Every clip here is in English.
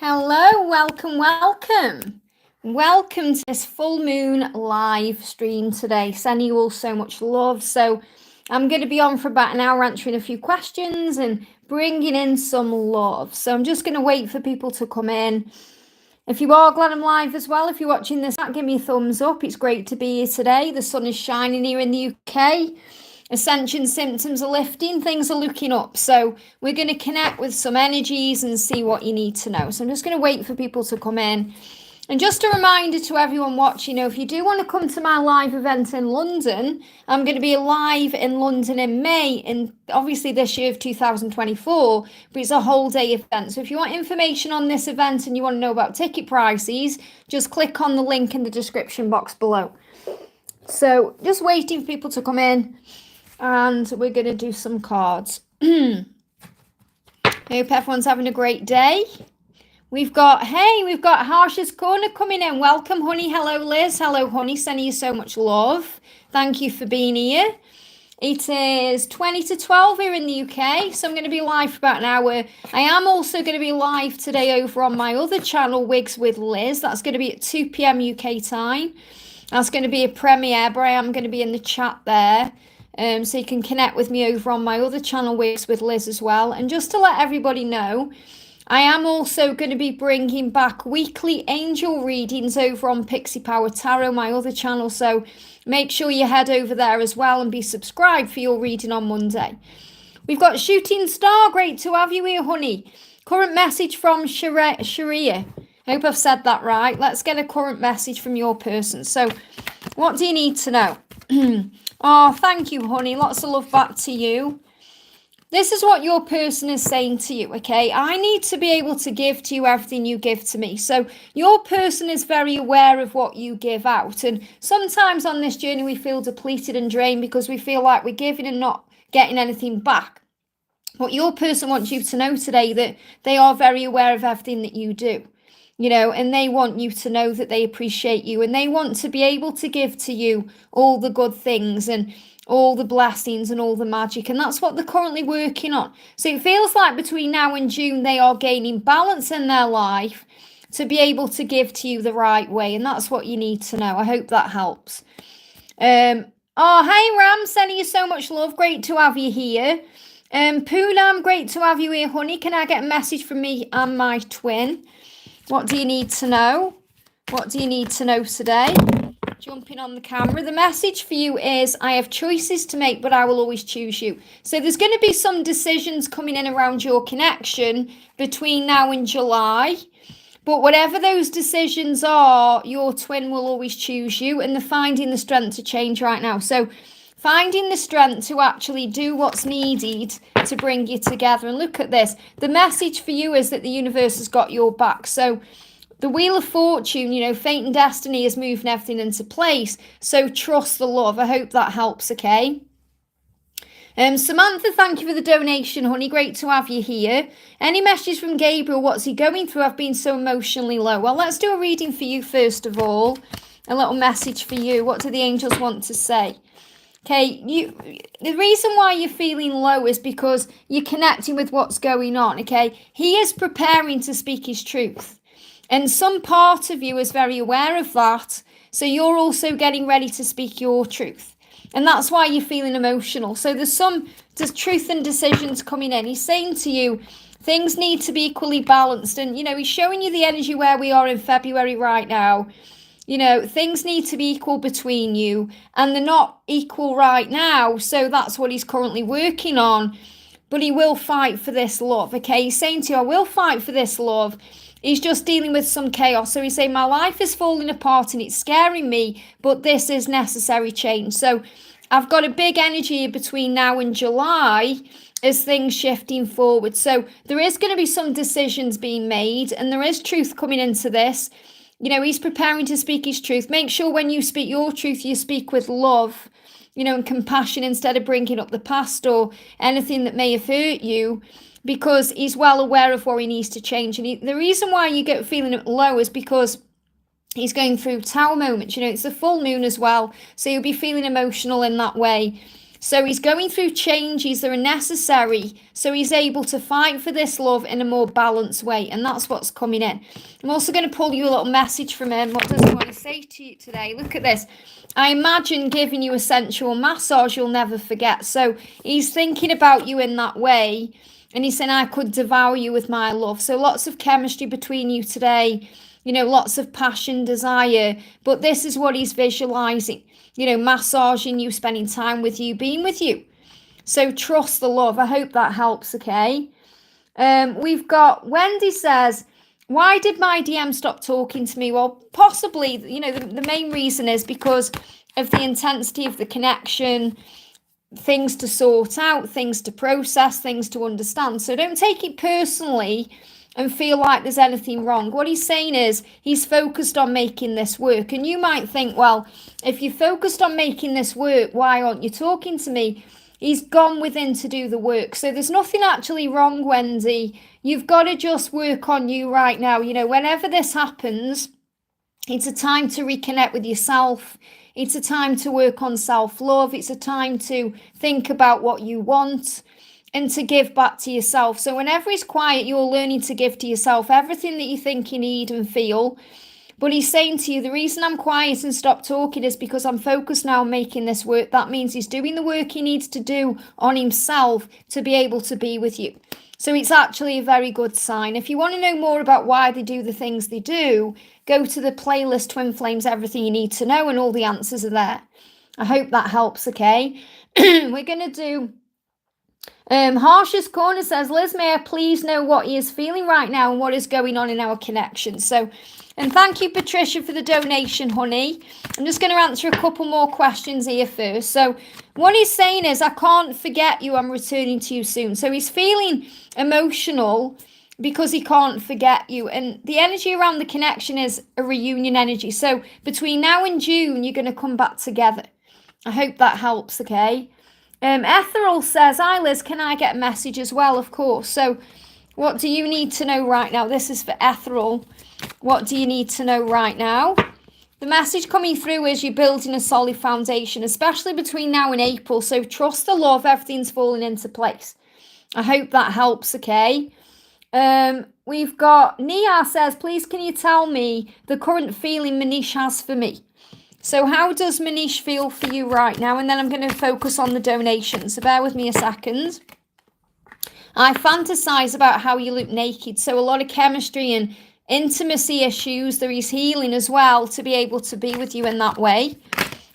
Hello, welcome. Welcome to this full moon live stream today. Sending you all so much love. So I'm going to be on for about an hour answering a few questions and bringing in some love. So I'm just going to wait for people to come in. If you are glad I'm live as well, if you're watching this, give me a thumbs up. It's great to be here today. The sun is shining here in the UK. Ascension symptoms are lifting, things are looking up. So we're going to connect with some energies and see what you need to know. So I'm just going to wait for people to come in. And just a reminder to everyone watching, if you do want to come to my live event in London, I'm going to be live in London in May, in obviously this year of 2024, but it's a whole day event. So if you want information on this event and you want to know about ticket prices, just click on the link in the description box below. So just waiting for people to come in. And we're going to do some cards. Hope everyone's having a great day. We've got Harsha's Corner coming in. Welcome, honey. Hello, Liz. Hello, honey. Sending you so much love. Thank you for being here. It is 20 to 12 here in the UK, so I'm going to be live for about an hour. I am also going to be live today over on my other channel, Wigs with Liz. That's going to be at 2 p.m. UK time. That's going to be a premiere, but I am going to be in the chat there. So you can connect with me over on my other channel, Wigs with Liz, as well. And just to let everybody know, I am also going to be bringing back weekly angel readings over on Pixie Power Tarot, my other channel. So make sure you head over there as well and be subscribed for your reading on Monday. We've got Shooting Star. Great to have you here, honey. Current message from Sharia. I hope I've said that right. Let's get a current message from your person. So what do you need to know? Oh, thank you, honey. Lots of love back to you. This is what your person is saying to you, okay? I need to be able to give to you everything you give to me. So your person is very aware of what you give out. And sometimes on this journey, we feel depleted and drained because we feel like we're giving and not getting anything back. But your person wants you to know today that they are very aware of everything that you do. And they want you to know that they appreciate you, and they want to be able to give to you all the good things and all the blessings and all the magic. And that's what they're currently working on. So it feels like between now and June, they are gaining balance in their life to be able to give to you the right way. And that's what you need to know. I hope that helps. Oh, hey, Ram, sending you so much love. Great to have you here. Poonam, great to have you here, honey. Can I get a message from me and my twin? What do you need to know? What do you need to know today? Jumping on the camera. The message for you is, I have choices to make, but I will always choose you. So there's going to be some decisions coming in around your connection between now and July. But whatever those decisions are, your twin will always choose you, and they're finding the strength to change right now. So finding the strength to actually do what's needed to bring you together. And look at this. The message for you is that the universe has got your back. So the Wheel of Fortune, fate and destiny is moving everything into place. So trust the love. I hope that helps, okay? Samantha, thank you for the donation, honey. Great to have you here. Any messages from Gabriel? What's he going through? I've been so emotionally low. Well, let's do a reading for you first of all. A little message for you. What do the angels want to say? Okay, the reason why you're feeling low is because you're connecting with what's going on, okay? He is preparing to speak his truth. And some part of you is very aware of that. So you're also getting ready to speak your truth. And that's why you're feeling emotional. So there's truth and decisions coming in. He's saying to you, things need to be equally balanced. And, he's showing you the energy where we are in February right now. Things need to be equal between you, and they're not equal right now. So that's what he's currently working on. But he will fight for this love, okay? He's saying to you, I will fight for this love. He's just dealing with some chaos. So he's saying, my life is falling apart and it's scaring me, but this is necessary change. So I've got a big energy between now and July as things shifting forward. So there is going to be some decisions being made, and there is truth coming into this. He's preparing to speak his truth. Make sure when you speak your truth, you speak with love, and compassion instead of bringing up the past or anything that may have hurt you, because he's well aware of where he needs to change. And the reason why you get feeling low is because he's going through tower moments. It's the full moon as well. So you'll be feeling emotional in that way. So he's going through changes that are necessary, so he's able to fight for this love in a more balanced way, and that's what's coming in. I'm also going to pull you a little message from him. What does he want to say to you today? Look at this. I imagine giving you a sensual massage you'll never forget. So he's thinking about you in that way, and he's saying, I could devour you with my love. So lots of chemistry between you today, you know, lots of passion, desire, but this is what he's visualizing. You know, massaging you, spending time with you, being with you. So trust the love. I hope that helps, okay? We've got Wendy says, why did my DM stop talking to me? Well, possibly, you know, the main reason is because of the intensity of the connection, things to sort out, things to process, things to understand. So don't take it personally and feel like there's anything wrong. What he's saying is he's focused on making this work. And you might think, well, if you're focused on making this work, why aren't you talking to me? He's gone within to do the work. So there's nothing actually wrong, Wendy. You've got to just work on you right now. You know, whenever this happens, it's a time to reconnect with yourself. It's a time to work on self-love. It's a time to think about what you want and to give back to yourself. So whenever it's quiet, you're learning to give to yourself everything that you think you need and feel. But he's saying to you, the reason I'm quiet and stop talking is because I'm focused now on making this work. That means he's doing the work he needs to do on himself to be able to be with you. So it's actually a very good sign. If you want to know more about why they do the things they do, go to the playlist Twin Flames, Everything You Need to Know, and all the answers are there. I hope that helps, okay? We're going to do... Harsh's Corner says, Liz, may I please know what he is feeling right now and what is going on in our connection? So, and thank you, Patricia, for the donation, honey. I'm just going to answer a couple more questions here first. So what he's saying is, I can't forget you. I'm returning to you soon. So he's feeling emotional because he can't forget you. And the energy around the connection is a reunion energy. So between now and June, you're going to come back together. I hope that helps, okay? Ethereal says, hi Liz, can I get a message as well? Of course. So what do you need to know right now? This is for Ethereal. What do you need to know right now? The message coming through is you're building a solid foundation, especially between now and April. So trust the love, everything's falling into place. I hope that helps, okay? We've got Nia says, please can you tell me the current feeling Manish has for me? So how does Manish feel for you right now? And then I'm going to focus on the donations. So bear with me a second. I fantasize about how you look naked. So a lot of chemistry and intimacy issues. There is healing as well to be able to be with you in that way.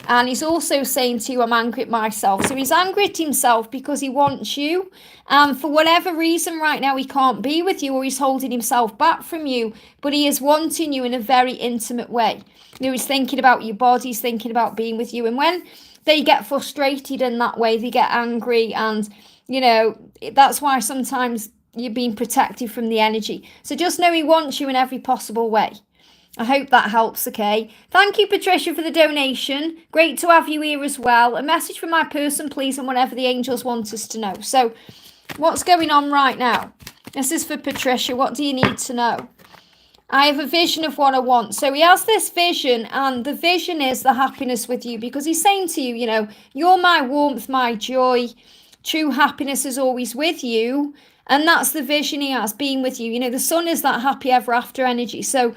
And he's also saying to you, I'm angry at myself. So he's angry at himself because he wants you. And for whatever reason right now, he can't be with you or he's holding himself back from you. But he is wanting you in a very intimate way. You know, he's thinking about your body, he's thinking about being with you. And when they get frustrated in that way, they get angry. And, you know, that's why sometimes you're being protected from the energy. So just know he wants you in every possible way. I hope that helps, okay? Thank you, Patricia, for the donation. Great to have you here as well. A message from my person, please, and whatever the angels want us to know. So what's going on right now? This is for Patricia. What do you need to know? I have a vision of what I want. So he has this vision, and the vision is the happiness with you, because he's saying to you, you know, you're my warmth, my joy. True happiness is always with you. And that's the vision he has, being with you. You know, the sun is that happy ever after energy. So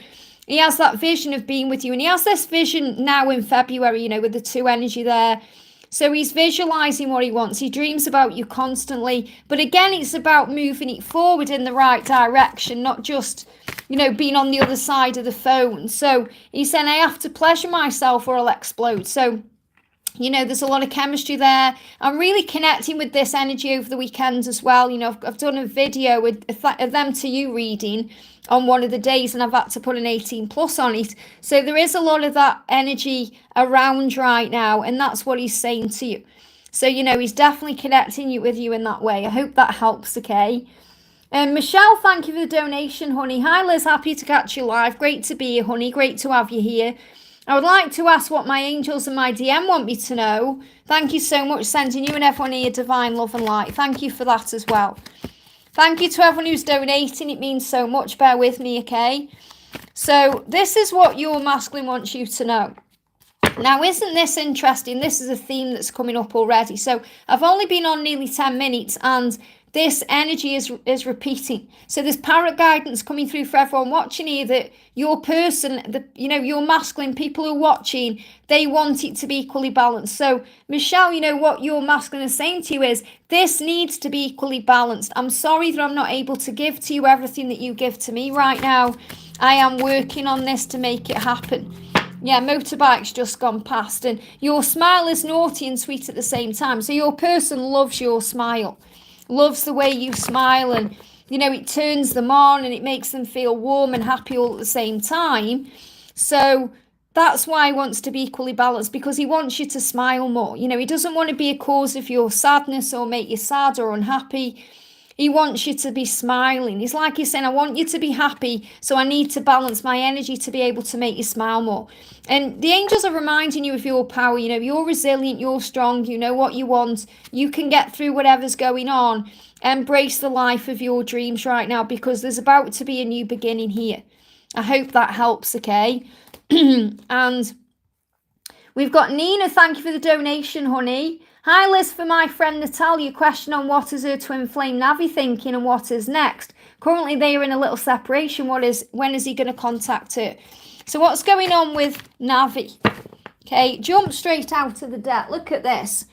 he has that vision of being with you. And he has this vision now in February, you know, with the 2 energy there. So he's visualizing what he wants. He dreams about you constantly. But again, it's about moving it forward in the right direction, not just, you know, being on the other side of the phone. So he's saying, I have to pleasure myself or I'll explode. So, you know, there's a lot of chemistry there. I'm really connecting with this energy over the weekend as well. You know, I've done a video with a them to you reading on one of the days, and I've had to put an 18 plus on it. So there is a lot of that energy around right now, and that's what he's saying to you. So, you know, he's definitely connecting you with you in that way. I hope that helps, okay? Michelle, thank you for the donation, honey. Hi, Liz, happy to catch you live. Great to be here, honey. Great to have you here. I would like to ask what my angels and my DM want me to know. Thank you so much, sending you and everyone here divine love and light. Thank you for that as well. Thank you to everyone who's donating. It means so much. Bear with me, okay? So this is what your masculine wants you to know. Now, isn't this interesting? This is a theme that's coming up already. So I've only been on nearly 10 minutes and this energy is repeating. So there's parrot guidance coming through for everyone watching here, that your person, your masculine, people who are watching, they want it to be equally balanced. So Michelle, what your masculine is saying to you is, this needs to be equally balanced. I'm sorry that I'm not able to give to you everything that you give to me right now. I am working on this to make it happen. Yeah, motorbike's just gone past, and your smile is naughty and sweet at the same time. So your person loves your smile, loves the way you smile, and it turns them on and it makes them feel warm and happy all at the same time. So that's why he wants to be equally balanced, because he wants you to smile more. He doesn't want to be a cause of your sadness or make you sad or unhappy. He wants you to be smiling. He's like he's saying, I want you to be happy, so I need to balance my energy to be able to make you smile more. And the angels are reminding you of your power. You're resilient, you're strong, you know what you want. You can get through whatever's going on. Embrace the life of your dreams right now, because there's about to be a new beginning here. I hope that helps, okay? And we've got Nina, thank you for the donation, honey. Hi Liz, for my friend Natalia, question on what is her twin flame Navi thinking and what is next. Currently they are in a little separation. When is he going to contact her? So what's going on with Navi? Okay, jump straight out of the deck. Look at this.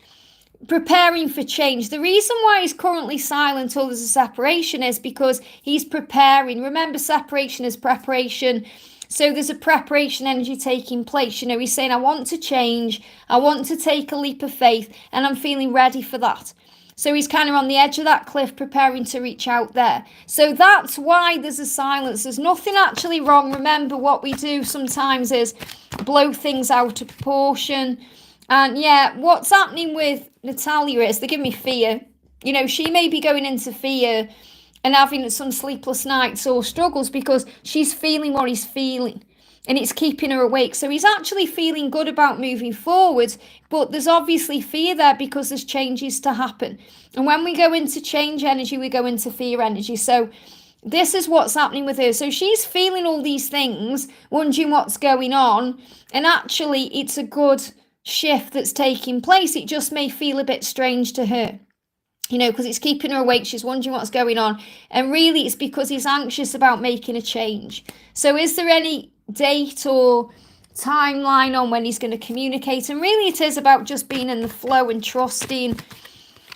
Preparing for change. The reason why he's currently silent till there's a separation is because he's preparing. Remember, separation is preparation. So there's a preparation energy taking place. He's saying, I want to change. I want to take a leap of faith, and I'm feeling ready for that. So he's kind of on the edge of that cliff, preparing to reach out there. So that's why there's a silence. There's nothing actually wrong. Remember, what we do sometimes is blow things out of proportion. And yeah, what's happening with Natalia is they give me fear. She may be going into fear and having some sleepless nights or struggles because she's feeling what he's feeling, and it's keeping her awake. So he's actually feeling good about moving forward, but there's obviously fear there because there's changes to happen. And when we go into change energy, we go into fear energy. So this is what's happening with her. So she's feeling all these things, wondering what's going on, and actually it's a good shift that's taking place. It just may feel a bit strange to her, because it's keeping her awake. She's wondering what's going on. And really, it's because he's anxious about making a change. So is there any date or timeline on when he's going to communicate? And really, it is about just being in the flow and trusting.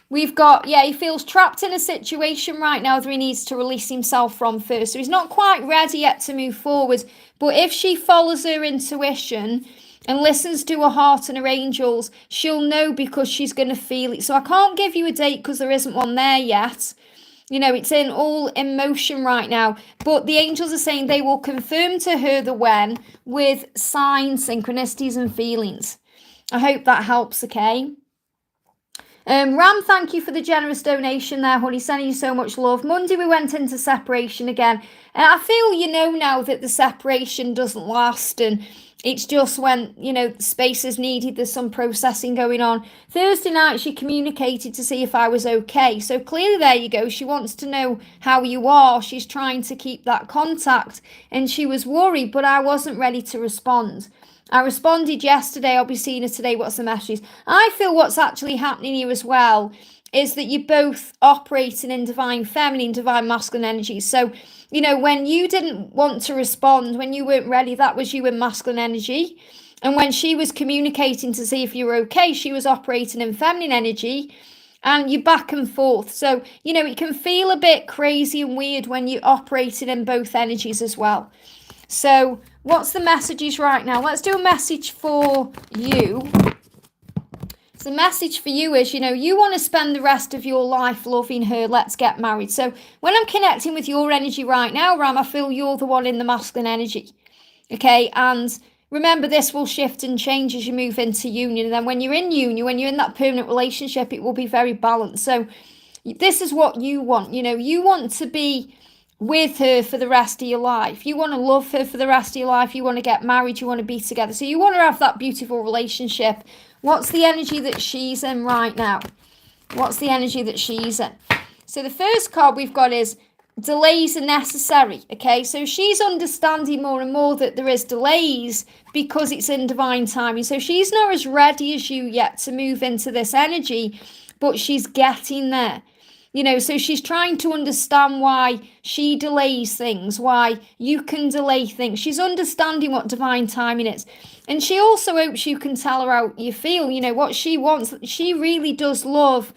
We've got, he feels trapped in a situation right now that he needs to release himself from first. So he's not quite ready yet to move forward. But if she follows her intuition and listens to her heart and her angels, she'll know, because she's going to feel it. So I can't give you a date because there isn't one there yet. It's in all in motion right now. But the angels are saying they will confirm to her the when with signs, synchronicities and feelings. I hope that helps, okay? Ram, thank you for the generous donation there, honey. Sending you so much love. Monday we went into separation again. And I feel now that the separation doesn't last, and it's just when, space is needed, there's some processing going on. Thursday night, she communicated to see if I was okay. So clearly, there you go. She wants to know how you are. She's trying to keep that contact. And she was worried, but I wasn't ready to respond. I responded yesterday. I'll be seeing her today. What's the messages? I feel what's actually happening here as well is that you're both operating in divine feminine, divine masculine energies. So, when you didn't want to respond, when you weren't ready, that was you in masculine energy. And when she was communicating to see if you were okay, she was operating in feminine energy, and you're back and forth. So, it can feel a bit crazy and weird when you're operating in both energies as well. So what's the messages right now? Let's do a message for you. So the message for you is, you want to spend the rest of your life loving her. Let's get married. So when I'm connecting with your energy right now, Ram, I feel you're the one in the masculine energy. Okay. And remember, this will shift and change as you move into union. And then when you're in union, when you're in that permanent relationship, it will be very balanced. So this is what you want. You want to be with her for the rest of your life. You want to love her for the rest of your life. You want to get married. You want to be together. So you want to have that beautiful relationship. What's the energy that she's in right now? What's the energy that she's in? So the first card we've got is delays are necessary. Okay, so she's understanding more and more that there is delays because it's in divine timing. So she's not as ready as you yet to move into this energy, but she's getting there. So she's trying to understand why she delays things, why you can delay things. She's understanding what divine timing is. And she also hopes you can tell her how you feel, what she wants. She really does love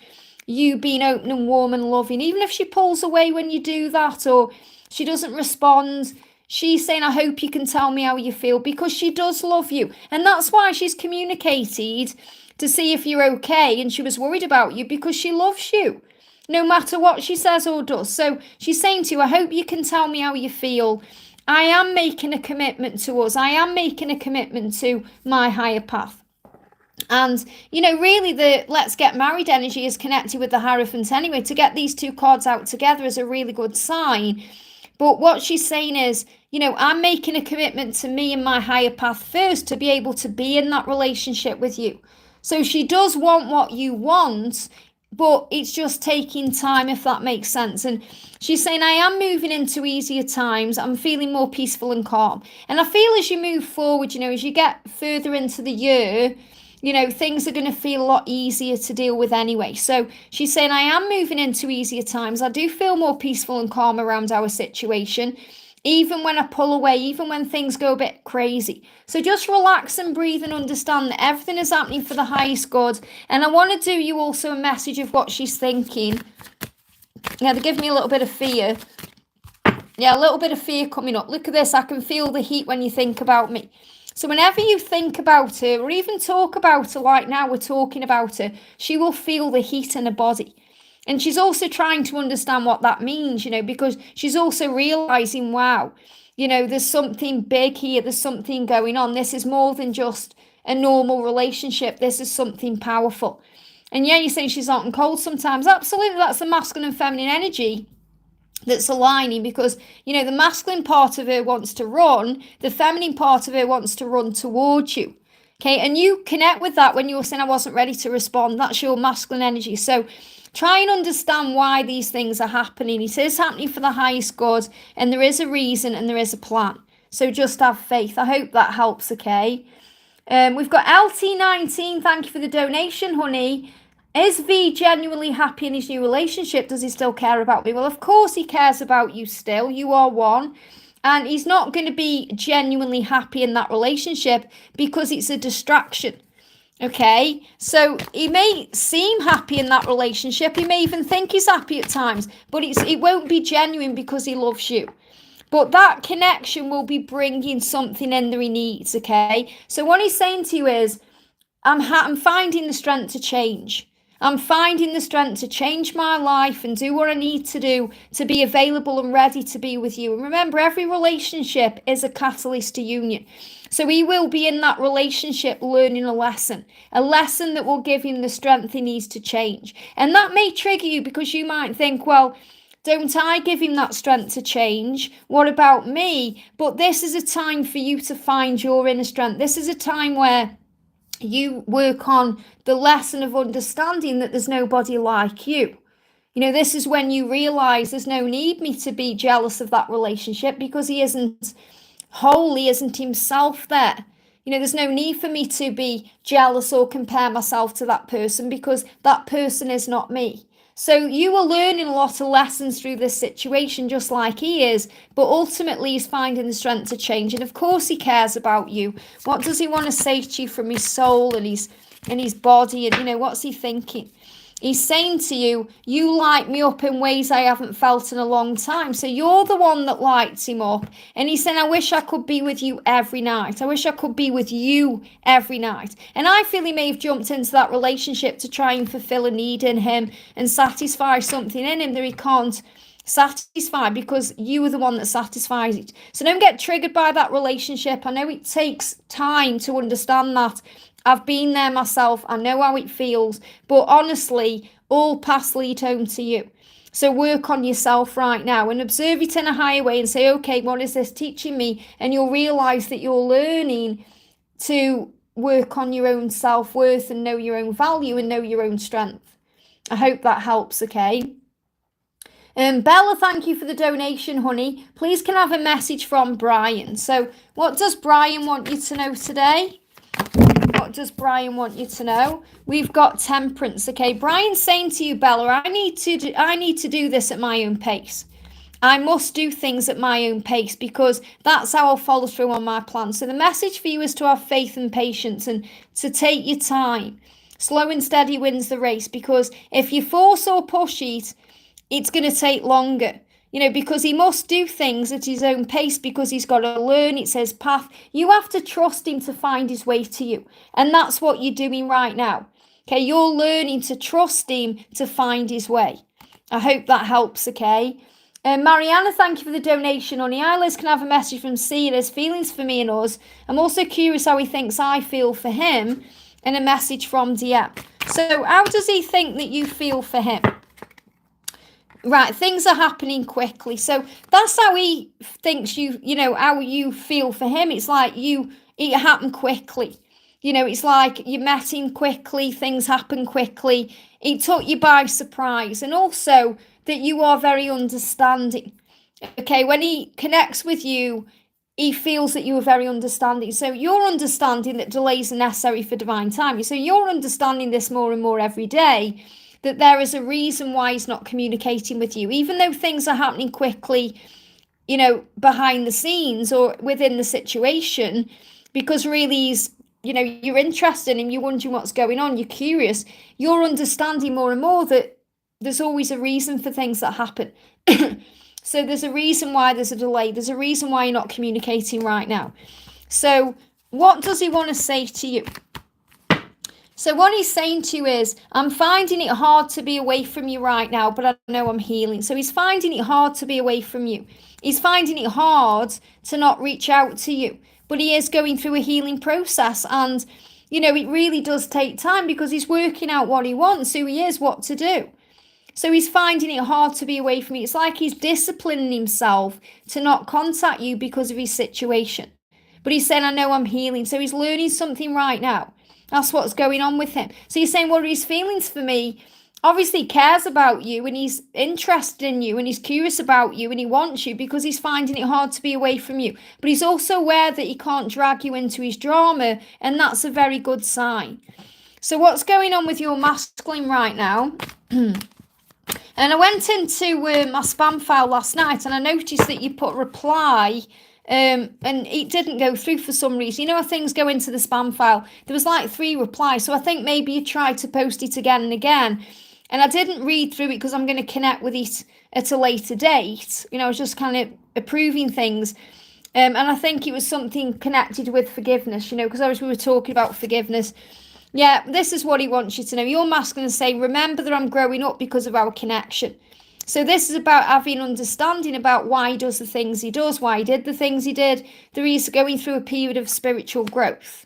you being open and warm and loving. Even if she pulls away when you do that or she doesn't respond, she's saying, I hope you can tell me how you feel, because she does love you. And that's why she's communicated to see if you're okay. And she was worried about you because she loves you, no matter what she says or does. So she's saying to you, I hope you can tell me how you feel. I am making a commitment to us. I am making a commitment to my higher path. And, really the let's get married energy is connected with the Hierophant anyway. To get these two cards out together is a really good sign. But what she's saying is, I'm making a commitment to me and my higher path first to be able to be in that relationship with you. So she does want what you want, but it's just taking time, if that makes sense. And she's saying, I am moving into easier times. I'm feeling more peaceful and calm. And I feel as you move forward, as you get further into the year, things are going to feel a lot easier to deal with anyway. So she's saying, I am moving into easier times. I do feel more peaceful and calm around our situation, even when I pull away, even when things go a bit crazy. So just relax and breathe and understand that everything is happening for the highest good. And I want to do you also a message of what she's thinking. Yeah, they give me a little bit of fear. Yeah, a little bit of fear coming up. Look at this. I can feel the heat when you think about me. So whenever you think about her or even talk about her, like now we're talking about her, she will feel the heat in her body. And she's also trying to understand what that means, because she's also realizing, wow, there's something big here. There's something going on. This is more than just a normal relationship. This is something powerful. And yeah, you're saying she's hot and cold sometimes. Absolutely, that's the masculine and feminine energy that's aligning, because the masculine part of her wants to run, the feminine part of her wants to run towards you. Okay, and you connect with that when you're saying I wasn't ready to respond. That's your masculine energy. So try and understand why these things are happening. It is happening for the highest good, and there is a reason and there is a plan. So just have faith. I hope that helps. Okay, we've got LT19. Thank you for the donation, honey. Is V genuinely happy in his new relationship? Does he still care about me? Well, of course he cares about you still. You are one. And he's not going to be genuinely happy in that relationship because it's a distraction. Okay? So he may seem happy in that relationship. He may even think he's happy at times. But it won't be genuine because he loves you. But that connection will be bringing something in that he needs. Okay? So what he's saying to you is, I'm finding the strength to change. I'm finding the strength to change my life and do what I need to do to be available and ready to be with you. And remember, every relationship is a catalyst to union. So he will be in that relationship learning a lesson that will give him the strength he needs to change. And that may trigger you because you might think, well, don't I give him that strength to change? What about me? But this is a time for you to find your inner strength. This is a time where you work on the lesson of understanding that there's nobody like you. This is when you realize there's no need me to be jealous of that relationship because he isn't whole, he isn't himself there. There's no need for me to be jealous or compare myself to that person because that person is not me. So you are learning a lot of lessons through this situation, just like he is, but ultimately he's finding the strength to change. And of course he cares about you. What does he want to say to you from his soul and his body? And what's he thinking? He's saying to you, you light me up in ways I haven't felt in a long time. So you're the one that lights him up. And he's saying, I wish I could be with you every night. I wish I could be with you every night. And I feel he may have jumped into that relationship to try and fulfill a need in him and satisfy something in him that he can't satisfy because you are the one that satisfies it. So don't get triggered by that relationship. I know it takes time to understand that. I've been there myself. I know how it feels. But honestly, all paths lead home to you. So work on yourself right now and observe it in a higher way and say, okay, what is this teaching me? And you'll realize that you're learning to work on your own self-worth and know your own value and know your own strength. I hope that helps, okay? Bella, thank you for the donation, honey. Please can I have a message from Brian? So what does Brian want you to know today? What does Brian want you to know? We've got temperance. Okay, Brian's saying to you, Bella, I need to do this at my own pace. I must do things at my own pace because that's how I'll follow through on my plan. So the message for you is to have faith and patience and to take your time. Slow and steady wins the race, because if you force or push it, it's going to take longer. Because he must do things at his own pace, because he's got to learn. It's his path. You have to trust him to find his way to you. And that's what you're doing right now. Okay, you're learning to trust him to find his way. I hope that helps, okay? Mariana, thank you for the donation, honey. Liz can have a message from C. There's feelings for me and us. I'm also curious how he thinks I feel for him, and a message from DM. So how does he think that you feel for him? Right, things are happening quickly. So that's how he thinks how you feel for him. It's like it happened quickly. It's like you met him quickly, things happen quickly. It took you by surprise. And also that you are very understanding. Okay, when he connects with you, he feels that you are very understanding. So you're understanding that delays are necessary for divine timing. So you're understanding this more and more every day, that there is a reason why he's not communicating with you, even though things are happening quickly, behind the scenes or within the situation, because really he's, you're interested in him, you're wondering what's going on, you're curious, you're understanding more and more that there's always a reason for things that happen. So there's a reason why there's a delay. There's a reason why you're not communicating right now. So what does he want to say to you? So what he's saying to you is, I'm finding it hard to be away from you right now, but I know I'm healing. So he's finding it hard to be away from you. He's finding it hard to not reach out to you, but he is going through a healing process. And, it really does take time, because he's working out what he wants, who he is, what to do. So he's finding it hard to be away from you. It's like he's disciplining himself to not contact you because of his situation. But he's saying, I know I'm healing. So he's learning something right now. That's what's going on with him. So he's saying, what are his feelings for me? Obviously he cares about you, and he's interested in you, and he's curious about you, and he wants you, because he's finding it hard to be away from you. But he's also aware that he can't drag you into his drama, and that's a very good sign. So what's going on with your masculine right now? And I went into my spam file last night, and I noticed that you put reply, and it didn't go through for some reason. How things go into the spam file? There was like 3 replies, so I think maybe you tried to post it again and again. And I didn't read through it because I'm going to connect with it at a later date. I was just kind of approving things. And I think it was something connected with forgiveness, because obviously we were talking about forgiveness. Yeah, this is what he wants you to know. Your masculine is saying, remember that I'm growing up because of our connection. So this is about having understanding about why he does the things he does, why he did the things he did, that he's going through a period of spiritual growth.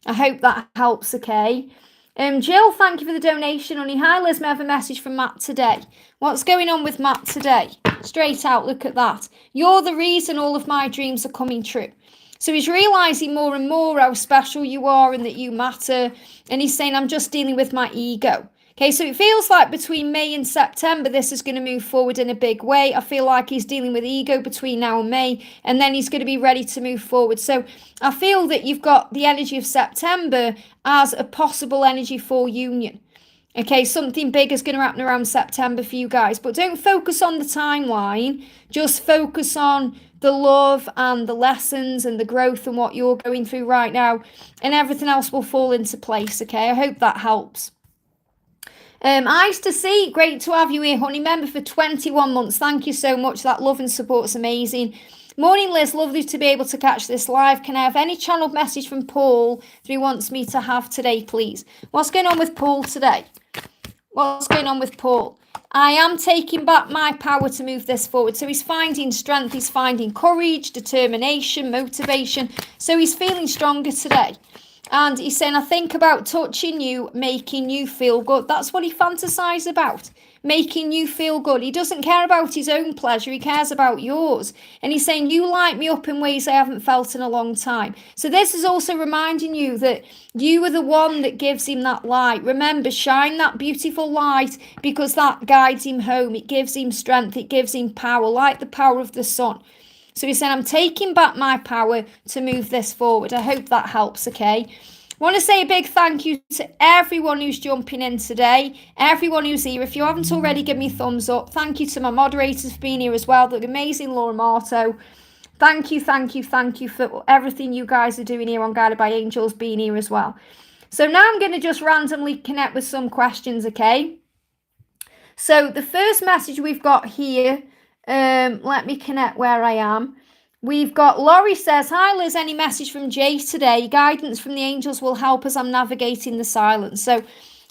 I hope that helps, okay? Jill, thank you for the donation, honey. Hi, Liz, may I have a message from Matt today? What's going on with Matt today? Straight out, look at that. You're the reason all of my dreams are coming true. So he's realising more and more how special you are and that you matter. And he's saying, I'm just dealing with my ego. Okay, so it feels like between May and September, this is going to move forward in a big way. I feel like he's dealing with ego between now and May, and then he's going to be ready to move forward. So I feel that you've got the energy of September as a possible energy for union. Okay, something big is going to happen around September for you guys. But don't focus on the timeline. Just focus on the love and the lessons and the growth and what you're going through right now. And everything else will fall into place, okay? I hope that helps. Eyes to see, great to have you here, honey. Member for 21 months. Thank you so much. That love and support is amazing. Morning, Liz. Lovely to be able to catch this live. Can I have any channel message from Paul that he wants me to have today, please? What's going on with Paul today? What's going on with Paul? I am taking back my power to move this forward. So he's finding strength. He's finding courage, determination, motivation. So he's feeling stronger today. And he's saying, I think about touching you, making you feel good. That's what he fantasizes about. making you feel good. He doesn't care about his own pleasure. He cares about yours. And he's saying, you light me up in ways I haven't felt in a long time. So this is also reminding you that you are the one that gives him that light. Remember, shine that beautiful light, because that guides him home. It gives him strength. It gives him power, like the power of the sun. So he's saying, I'm taking back my power to move this forward. I hope that helps, okay? I want to say a big thank you to everyone who's jumping in today, everyone who's here. If you haven't already, give me a thumbs up. Thank you to my moderators for being here as well, the amazing Laura Marto. Thank you for everything you guys are doing here on Guided by Angels, being here as well. So now I'm going to just randomly connect with some questions, okay? So the first message we've got here, let me connect where I am. We've got Laurie says, hi Liz, any message from Jay today? Guidance from the angels will help as I'm navigating the silence. So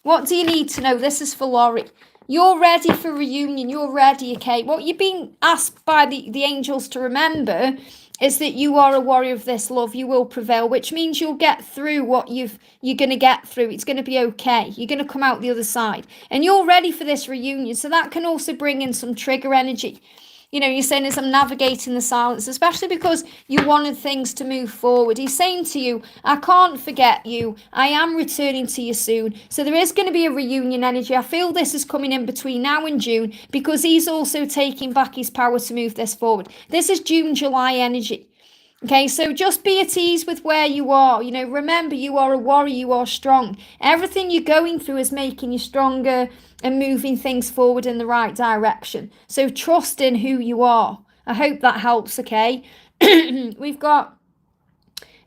what do you need to know? This is for Laurie. You're ready for reunion. You're ready, okay? What you've been asked by the angels to remember is that you are a warrior of this love. You will prevail, which means you'll get through what you're going to get through. It's going to be okay. You're going to come out the other side. And you're ready for this reunion. So that can also bring in some trigger energy. You know, you're saying as I'm navigating the silence, especially because you wanted things to move forward. He's saying to you, I can't forget you. I am returning to you soon. So there is going to be a reunion energy. I feel this is coming in between now and June, because he's also taking back his power to move this forward. This is June, July energy. Okay, so just be at ease with where you are. You know, remember, you are a warrior, you are strong. Everything you're going through is making you stronger and moving things forward in the right direction. So trust in who you are. I hope that helps, okay? We've got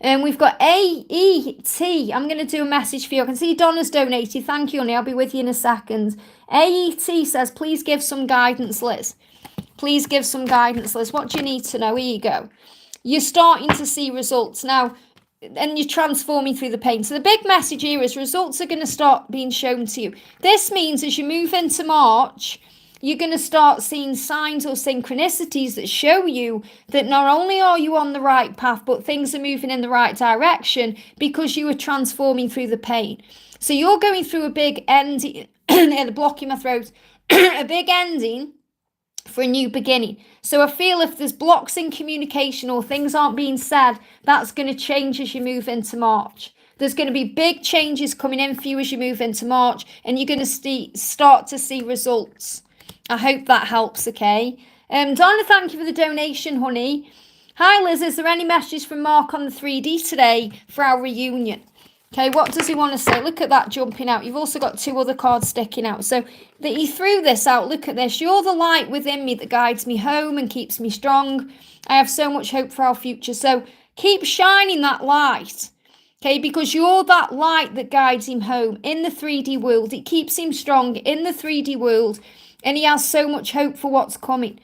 AET. I'm going to do a message for you. I can see Donna's donated. Thank you, honey. I'll be with you in a second. AET says, please give some guidance, Liz. Please give some guidance, Liz. What do you need to know? Here you go. You're starting to see results now, and you're transforming through the pain. So the big message here is results are going to start being shown to you. This means as you move into March, you're going to start seeing signs or synchronicities that show you that not only are you on the right path, but things are moving in the right direction because you are transforming through the pain. So you're going through a big ending, the block in my throat, a big ending for a new beginning. So I feel if there's blocks in communication or things aren't being said, that's going to change as you move into March. There's going to be big changes coming in for you as you move into March, and you're going to start to see results. I hope that helps, okay? Donna, thank you for the donation, honey. Hi, Liz. Is there any messages from Mark on the 3D today for our reunion? Okay, what does he want to say? Look at that jumping out. You've also got two other cards sticking out. So that he threw this out. Look at this. You're the light within me that guides me home and keeps me strong. I have so much hope for our future. So keep shining that light. Okay, because you're that light that guides him home in the 3D world. It keeps him strong in the 3D world. And he has so much hope for what's coming.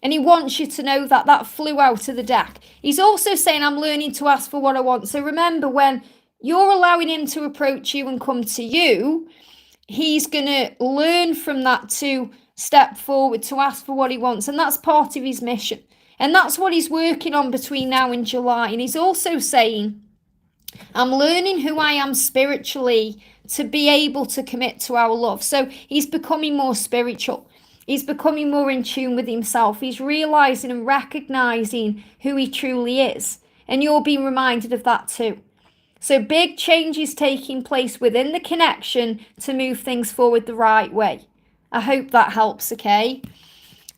And he wants you to know that. That flew out of the deck. He's also saying, I'm learning to ask for what I want. So remember, when you're allowing him to approach you and come to you, he's going to learn from that to step forward, to ask for what he wants. And that's part of his mission. And that's what he's working on between now and July. And he's also saying, I'm learning who I am spiritually to be able to commit to our love. So he's becoming more spiritual. He's becoming more in tune with himself. He's realizing and recognizing who he truly is. And you're being reminded of that too. So big changes taking place within the connection to move things forward the right way. I hope that helps, okay?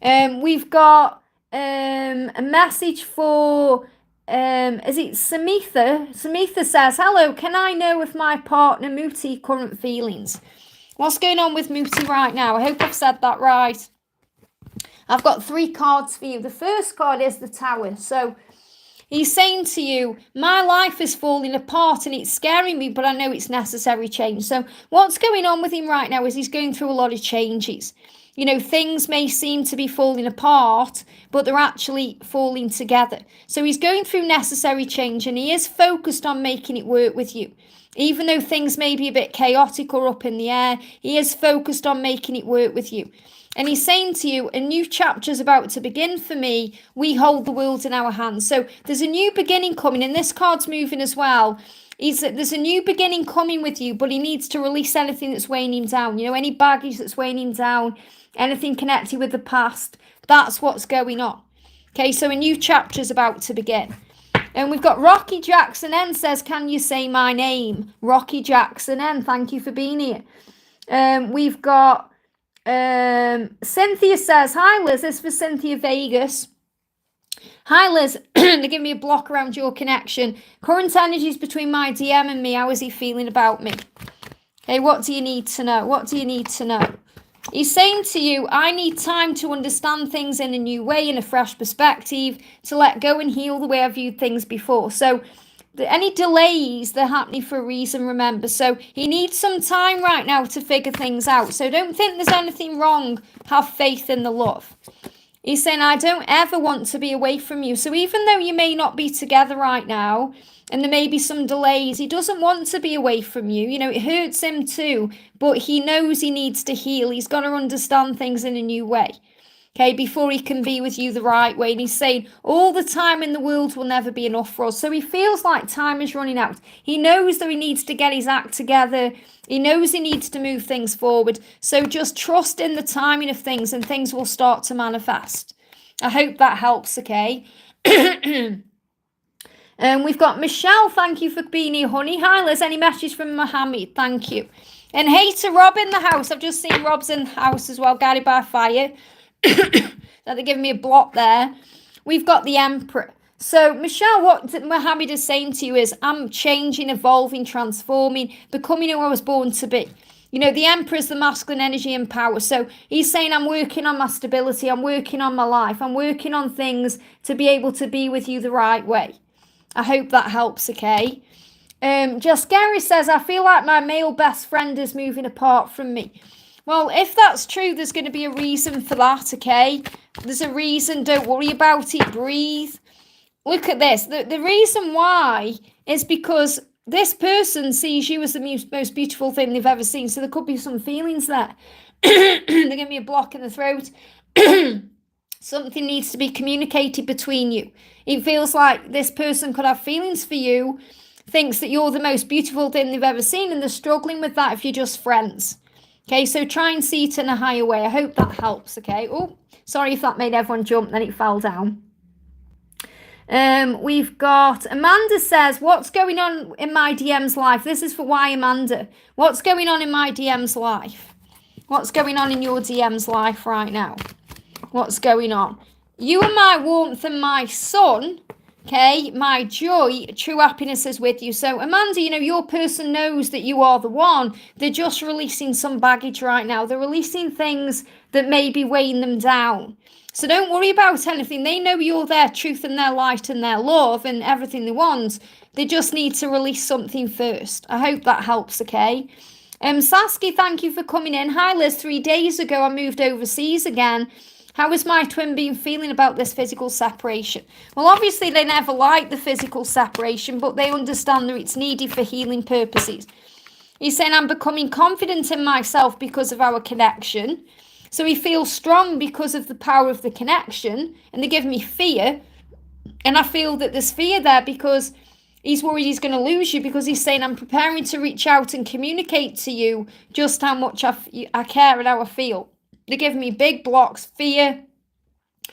We've got a message for, is it Samitha? Samitha says, hello, can I know if my partner Muti current feelings? What's going on with Muti right now? I hope I've said that right. I've got 3 cards for you. The first card is the Tower. So he's saying to you, my life is falling apart and it's scaring me, but I know it's necessary change. So what's going on with him right now is he's going through a lot of changes. You know, things may seem to be falling apart, but they're actually falling together. So he's going through necessary change and he is focused on making it work with you. Even though things may be a bit chaotic or up in the air, he is focused on making it work with you. And he's saying to you, a new chapter is about to begin for me. We hold the world in our hands. So there's a new beginning coming, and this card's moving as well. There's a new beginning coming with you, but he needs to release anything that's weighing him down. You know, any baggage that's weighing him down, anything connected with the past. That's what's going on. Okay, so a new chapter is about to begin. And we've got Rocky Jackson N says, can you say my name? Rocky Jackson N, thank you for being here. We've got Cynthia says, hi Liz, this is for Cynthia Vegas. Hi Liz, they give me a block around your connection. Current energies between my DM and me, how is he feeling about me? Okay, what do you need to know? What do you need to know? He's saying to you, I need time to understand things in a new way, in a fresh perspective, to let go and heal the way I viewed things before. So any delays, they're happening for a reason, remember. So he needs some time right now to figure things out. So don't think there's anything wrong. Have faith in the love. He's saying, I don't ever want to be away from you. So even though you may not be together right now, and there may be some delays, he doesn't want to be away from you. You know, it hurts him too, but he knows he needs to heal. He's got to understand things in a new way, okay, before he can be with you the right way. And he's saying, all the time in the world will never be enough for us. So he feels like time is running out. He knows that he needs to get his act together. He knows he needs to move things forward. So just trust in the timing of things and things will start to manifest. I hope that helps, okay? We've got Michelle, thank you for being here, honey. Hi, Liz, any message from Mohammed? Thank you. And hey to Rob in the house. I've just seen Rob's in the house as well, guided by fire. That they're giving me a block there. We've got the Emperor. So, Michelle, what Mohammed is saying to you is, I'm changing, evolving, transforming, becoming who I was born to be. You know, the Emperor is the masculine energy and power. So he's saying, I'm working on my stability. I'm working on my life. I'm working on things to be able to be with you the right way. I hope that helps, okay? Just Gary says, I feel like my male best friend is moving apart from me. Well, if that's true, there's going to be a reason for that, okay? There's a reason. Don't worry about it. Breathe. Look at this. The reason why is because this person sees you as the most beautiful thing they've ever seen. So there could be some feelings there. They're giving me a block in the throat. Something needs to be communicated between you. It feels like this person could have feelings for you, thinks that you're the most beautiful thing they've ever seen, and they're struggling with that if you're just friends. Okay, so try and see it in a higher way. I hope that helps, okay? Oh, sorry if that made everyone jump, then it fell down. We've got Amanda says, what's going on in my DM's life? This is for why, Amanda. What's going on in my DM's life? What's going on in your DM's life right now? What's going on? You are my warmth and my sun, okay? My joy, true happiness is with you. So, Amanda, you know, your person knows that you are the one. They're just releasing some baggage right now. They're releasing things that may be weighing them down. So don't worry about anything. They know you're their truth and their light and their love and everything they want. They just need to release something first. I hope that helps, okay? Saskia, thank you for coming in. Hi, Liz. 3 days ago, I moved overseas again. How is my twin been feeling about this physical separation? Well, obviously, they never like the physical separation, but they understand that it's needed for healing purposes. He's saying, I'm becoming confident in myself because of our connection. So he feels strong because of the power of the connection, and they give me fear. And I feel that there's fear there because he's worried he's going to lose you, because he's saying, I'm preparing to reach out and communicate to you just how much I care and how I feel. They give me big blocks, fear.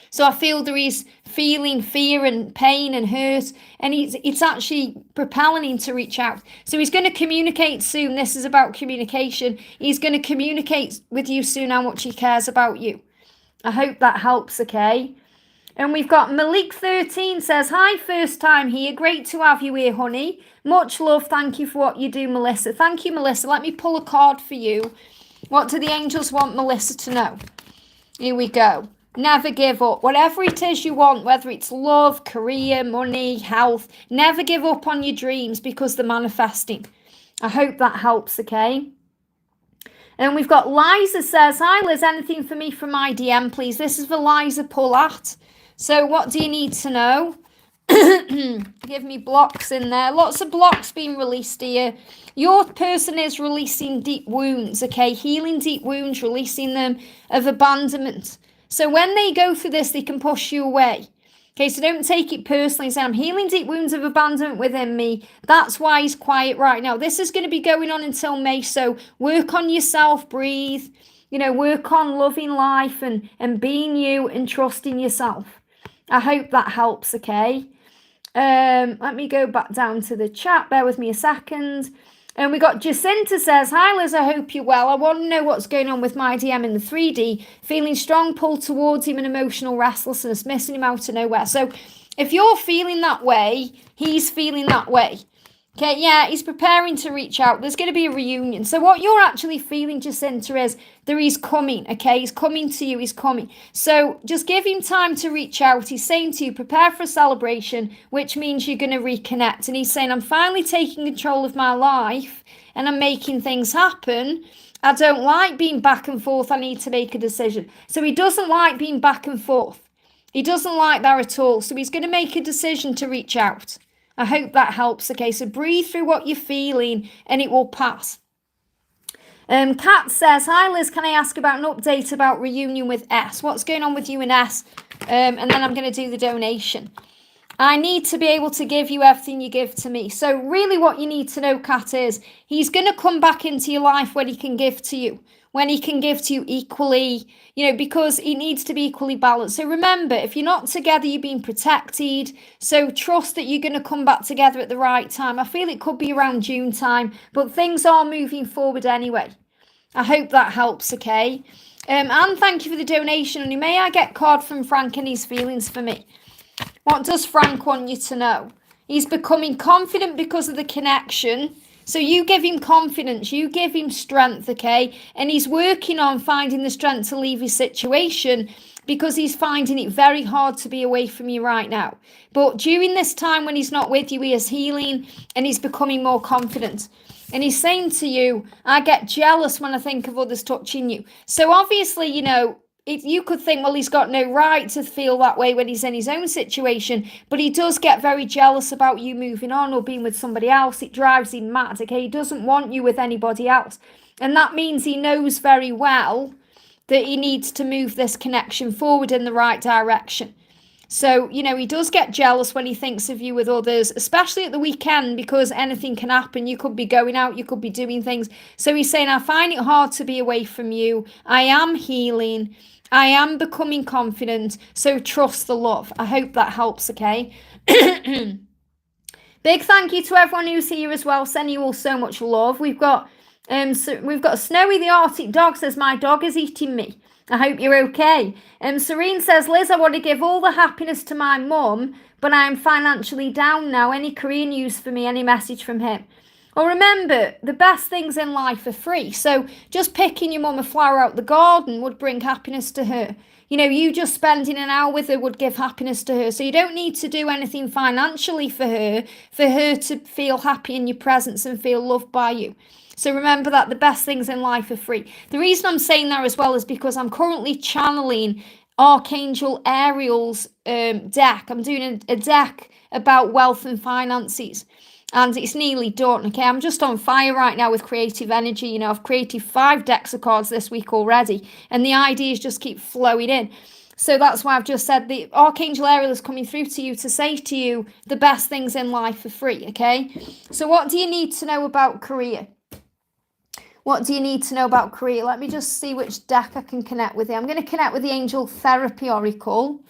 So I feel there is feeling fear and pain and hurt, and it's actually propelling him to reach out. So he's going to communicate soon. This is about communication. He's going to communicate with you soon how much he cares about you. I hope that helps, okay? And we've got Malik13 says, hi, first time here. Great to have you here, honey. Much love. Thank you for what you do, Melissa. Thank you, Melissa. Let me pull a card for you. What do the angels want Melissa to know? Here we go. Never give up. Whatever it is you want, whether it's love, career, money, health, never give up on your dreams because they're manifesting. I hope that helps, okay? And we've got Liza says, hi, Liz, anything for me from my DM, please? This is for Liza Pullat. So what do you need to know? Give me blocks in there. Lots of blocks being released here. Your person is releasing deep wounds, okay? Healing deep wounds, releasing them of abandonment. So when they go through this, they can push you away. Okay, so don't take it personally. Say, I'm healing deep wounds of abandonment within me. That's why he's quiet right now. This is going to be going on until May, so work on yourself, breathe. work on loving life and being you and trusting yourself. I hope that helps, okay? Let me go back down to the chat. Bear with me a second. And we got Jacinta says, hi Liz, I hope you're well. I want to know what's going on with my DM in the 3D. Feeling strong pull towards him and emotional restlessness, missing him out of nowhere. So if you're feeling that way, he's feeling that way. Okay, yeah, he's preparing to reach out. There's going to be a reunion. So what you're actually feeling, Jacinta, is that he's coming, okay? He's coming to you, he's coming. So just give him time to reach out. He's saying to you, prepare for a celebration, which means you're going to reconnect. And he's saying, I'm finally taking control of my life and I'm making things happen. I don't like being back and forth. I need to make a decision. So he doesn't like being back and forth. He doesn't like that at all. So he's going to make a decision to reach out. I hope that helps. Okay, so breathe through what you're feeling and it will pass. Kat says, hi Liz, can I ask about an update about reunion with S? What's going on with you and S? And then I'm going to do the donation. I need to be able to give you everything you give to me. So really what you need to know, Kat, is he's going to come back into your life when he can give to you. When he can give to you equally, because it needs to be equally balanced. So remember, if you're not together, you're being protected. So trust that you're going to come back together at the right time. I feel it could be around June time, but things are moving forward anyway. I hope that helps, okay? And thank you for the donation. And may I get a card from Frank and his feelings for me? What does Frank want you to know? He's becoming confident because of the connection. So you give him confidence, you give him strength, okay? And he's working on finding the strength to leave his situation because he's finding it very hard to be away from you right now. But during this time when he's not with you, he is healing and he's becoming more confident. And he's saying to you, I get jealous when I think of others touching you. So obviously, you could think, well, he's got no right to feel that way when he's in his own situation, but he does get very jealous about you moving on or being with somebody else. It drives him mad, okay? He doesn't want you with anybody else. And that means he knows very well that he needs to move this connection forward in the right direction. So, he does get jealous when he thinks of you with others, especially at the weekend, because anything can happen. You could be going out, you could be doing things. So he's saying, I find it hard to be away from you. I am healing. I am becoming confident. So trust the love. I hope that helps, okay? Big thank you to everyone who's here as well. Sending you all so much love. We've got Snowy the Arctic Dog says, my dog is eating me. I hope you're okay. Serene says, Liz, I want to give all the happiness to my mum, but I'm financially down now. Any career news for me? Any message from him? Well, remember, the best things in life are free. So just picking your mum a flower out the garden would bring happiness to her. You just spending an hour with her would give happiness to her. So you don't need to do anything financially for her to feel happy in your presence and feel loved by you. So remember that the best things in life are free. The reason I'm saying that as well is because I'm currently channeling Archangel Ariel's deck. I'm doing a deck about wealth and finances. And it's nearly done, okay? I'm just on fire right now with creative energy. I've created 5 decks of cards this week already. And the ideas just keep flowing in. So that's why I've just said the Archangel Ariel is coming through to you to say to you the best things in life are free, okay? So what do you need to know about career? What do you need to know about career? Let me just see which deck I can connect with you. I'm going to connect with the Angel Therapy Oracle.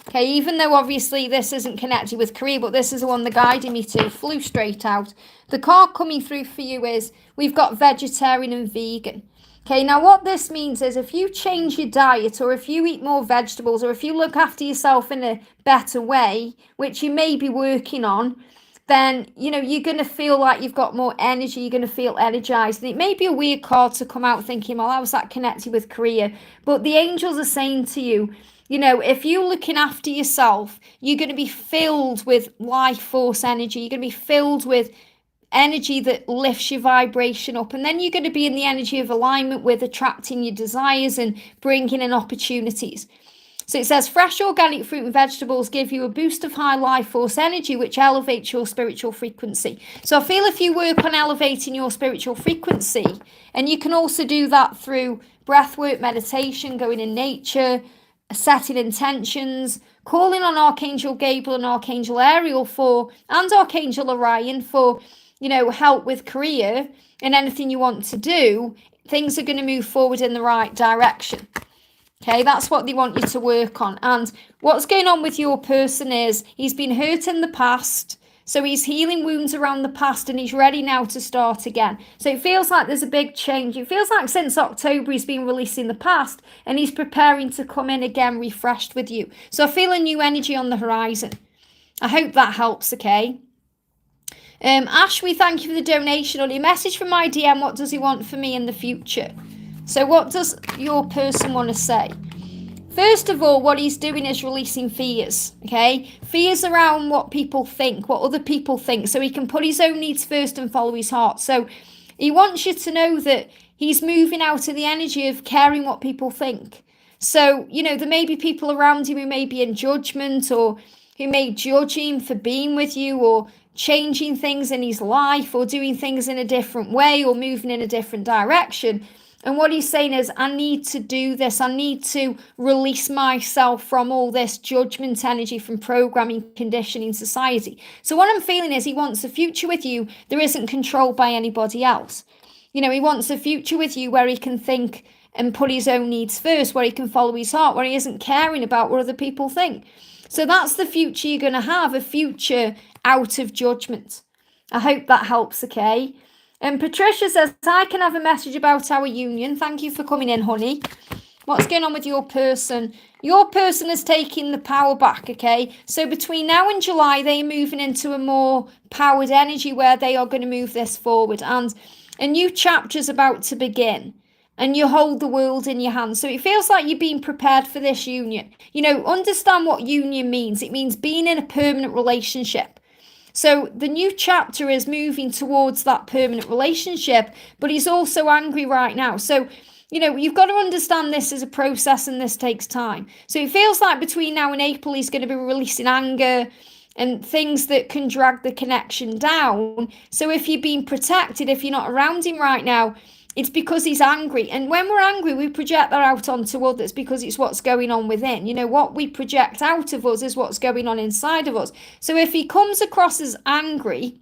Okay, even though obviously this isn't connected with career, but this is the one that guided me to, flew straight out. The card coming through for you is, we've got vegetarian and vegan. Okay, now what this means is if you change your diet, or if you eat more vegetables, or if you look after yourself in a better way, which you may be working on, then, you're going to feel like you've got more energy, you're going to feel energized. And it may be a weird card to come out thinking, well, how is that connected with career? But the angels are saying to you, if you're looking after yourself, you're going to be filled with life force energy. You're going to be filled with energy that lifts your vibration up. And then you're going to be in the energy of alignment with attracting your desires and bringing in opportunities. So it says, fresh organic fruit and vegetables give you a boost of high life force energy, which elevates your spiritual frequency. So I feel if you work on elevating your spiritual frequency, and you can also do that through breathwork, meditation, going in nature, setting intentions, calling on Archangel Gabriel and Archangel Ariel and Archangel Orion for, help with career and anything you want to do, things are going to move forward in the right direction. Okay, that's what they want you to work on. And what's going on with your person is he's been hurt in the past. So he's healing wounds around the past and he's ready now to start again. So it feels like there's a big change. It feels like since October he's been releasing the past and he's preparing to come in again refreshed with you. So I feel a new energy on the horizon. I hope that helps, okay? Ash, we thank you for the donation. On your message from my DM, what does he want for me in the future? So what does your person want to say? First of all, what he's doing is releasing fears, okay? Fears around what people think, what other people think, so he can put his own needs first and follow his heart. So he wants you to know that he's moving out of the energy of caring what people think. So, you know, there may be people around him who may be in judgment or who may judge him for being with you or changing things in his life or doing things in a different way or moving in a different direction. And what he's saying is, I need to do this. I need to release myself from all this judgment energy from programming, conditioning, society. So what I'm feeling is he wants a future with you that isn't controlled by anybody else. You know, he wants a future with you where he can think and put his own needs first, where he can follow his heart, where he isn't caring about what other people think. So that's the future you're going to have, a future out of judgment. I hope that helps, okay? And Patricia says, I can have a message about our union. Thank you for coming in, honey. What's going on with your person? Your person is taking the power back, okay? So between now and July, they're moving into a more powered energy where they are going to move this forward. And a new chapter is about to begin. And you hold the world in your hands. So it feels like you're being prepared for this union. You know, understand what union means. It means being in a permanent relationship. So the new chapter is moving towards that permanent relationship, but he's also angry right now. So, you know, you've got to understand this is a process and this takes time. So it feels like between now and April, he's going to be releasing anger and things that can drag the connection down. So if you're being protected, if you're not around him right now, it's because he's angry. And when we're angry, we project that out onto others because it's what's going on within. You know, what we project out of us is what's going on inside of us. So if he comes across as angry,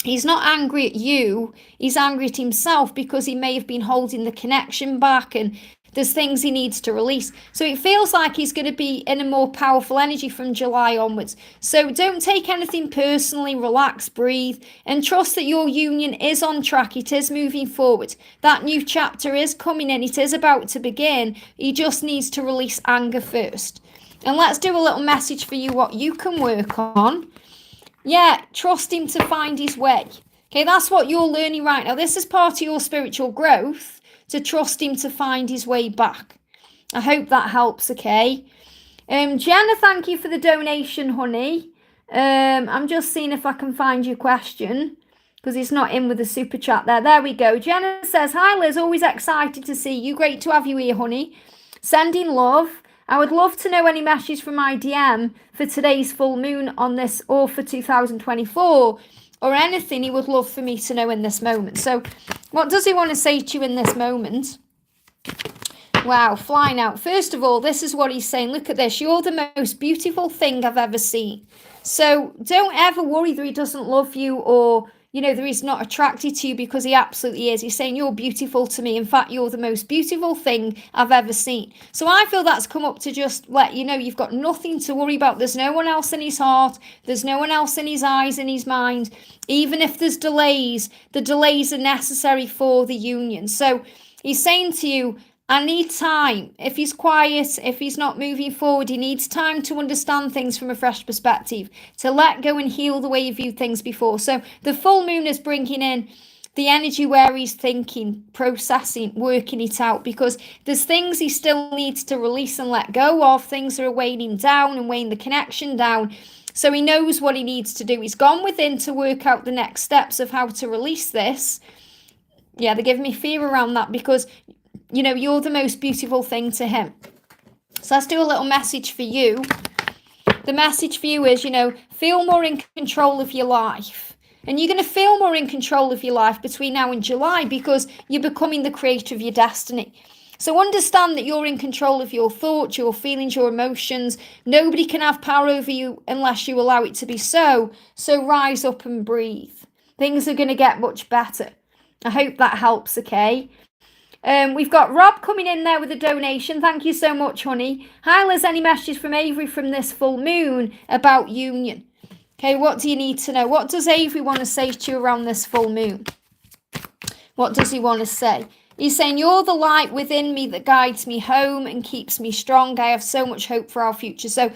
he's not angry at you. He's angry at himself because he may have been holding the connection back and there's things he needs to release. So it feels like he's going to be in a more powerful energy from July onwards. So don't take anything personally, relax, breathe, and trust that your union is on track. It is moving forward. That new chapter is coming in. It is about to begin. He just needs to release anger first. And let's do a little message for you, what you can work on. Yeah, trust him to find his way. Okay, that's what you're learning right now. This is part of your spiritual growth, to trust him to find his way back. I hope that helps, okay? Jenna, thank you for the donation, honey. I'm just seeing if I can find your question because it's not in with the super chat there. There we go. Jenna says, hi, Liz. Always excited to see you. Great to have you here, honey. Sending love. I would love to know any messages from my DM for today's full moon on this or for 2024 or anything he would love for me to know in this moment. So what does he want to say to you in this moment? Wow, flying out. First of all, this is what he's saying. Look at this. You're the most beautiful thing I've ever seen. So don't ever worry that he doesn't love you or, you know, that he's not attracted to you because he absolutely is. He's saying you're beautiful to me. In fact, you're the most beautiful thing I've ever seen. So I feel that's come up to just let you know you've got nothing to worry about. There's no one else in his heart. There's no one else in his eyes, in his mind. Even if there's delays, the delays are necessary for the union. So he's saying to you, I need time. If he's quiet, if he's not moving forward, he needs time to understand things from a fresh perspective, to let go and heal the way you viewed things before. So the full moon is bringing in the energy where he's thinking, processing, working it out, because there's things he still needs to release and let go of, things that are weighing him down and weighing the connection down. So he knows what he needs to do. He's gone within to work out the next steps of how to release this. Yeah, they're giving me fear around that because, you know, you're the most beautiful thing to him. So let's do a little message for you. The message for you is, you know, feel more in control of your life. And you're going to feel more in control of your life between now and July because you're becoming the creator of your destiny. So understand that you're in control of your thoughts, your feelings, your emotions. Nobody can have power over you unless you allow it to be so. So rise up and breathe. Things are going to get much better. I hope that helps, okay? We've got Rob coming in there with a donation. Thank you so much, honey. Hi, Liz. Any messages from Avery from this full moon about union? Okay, what do you need to know? What does Avery want to say to you around this full moon? What does he want to say? He's saying, you're the light within me that guides me home and keeps me strong. I have so much hope for our future. So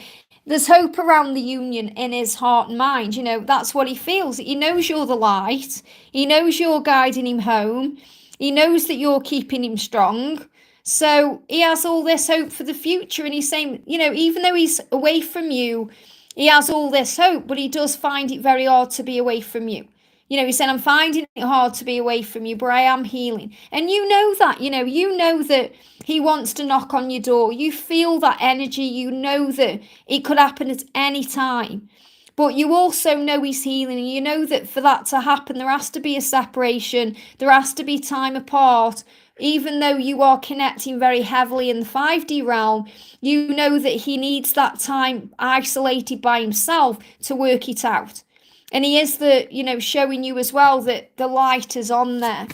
there's hope around the union in his heart and mind. You know, that's what he feels. He knows you're the light. He knows you're guiding him home. He knows that you're keeping him strong. So he has all this hope for the future. And he's saying, you know, even though he's away from you, he has all this hope, but he does find it very hard to be away from you. You know, he said, I'm finding it hard to be away from you, but I am healing. And you know that, you know that he wants to knock on your door. You feel that energy. You know that it could happen at any time. But you also know he's healing. And you know that for that to happen, there has to be a separation. There has to be time apart. Even though you are connecting very heavily in the 5D realm, you know that he needs that time isolated by himself to work it out. And he is showing you as well that the light is on there.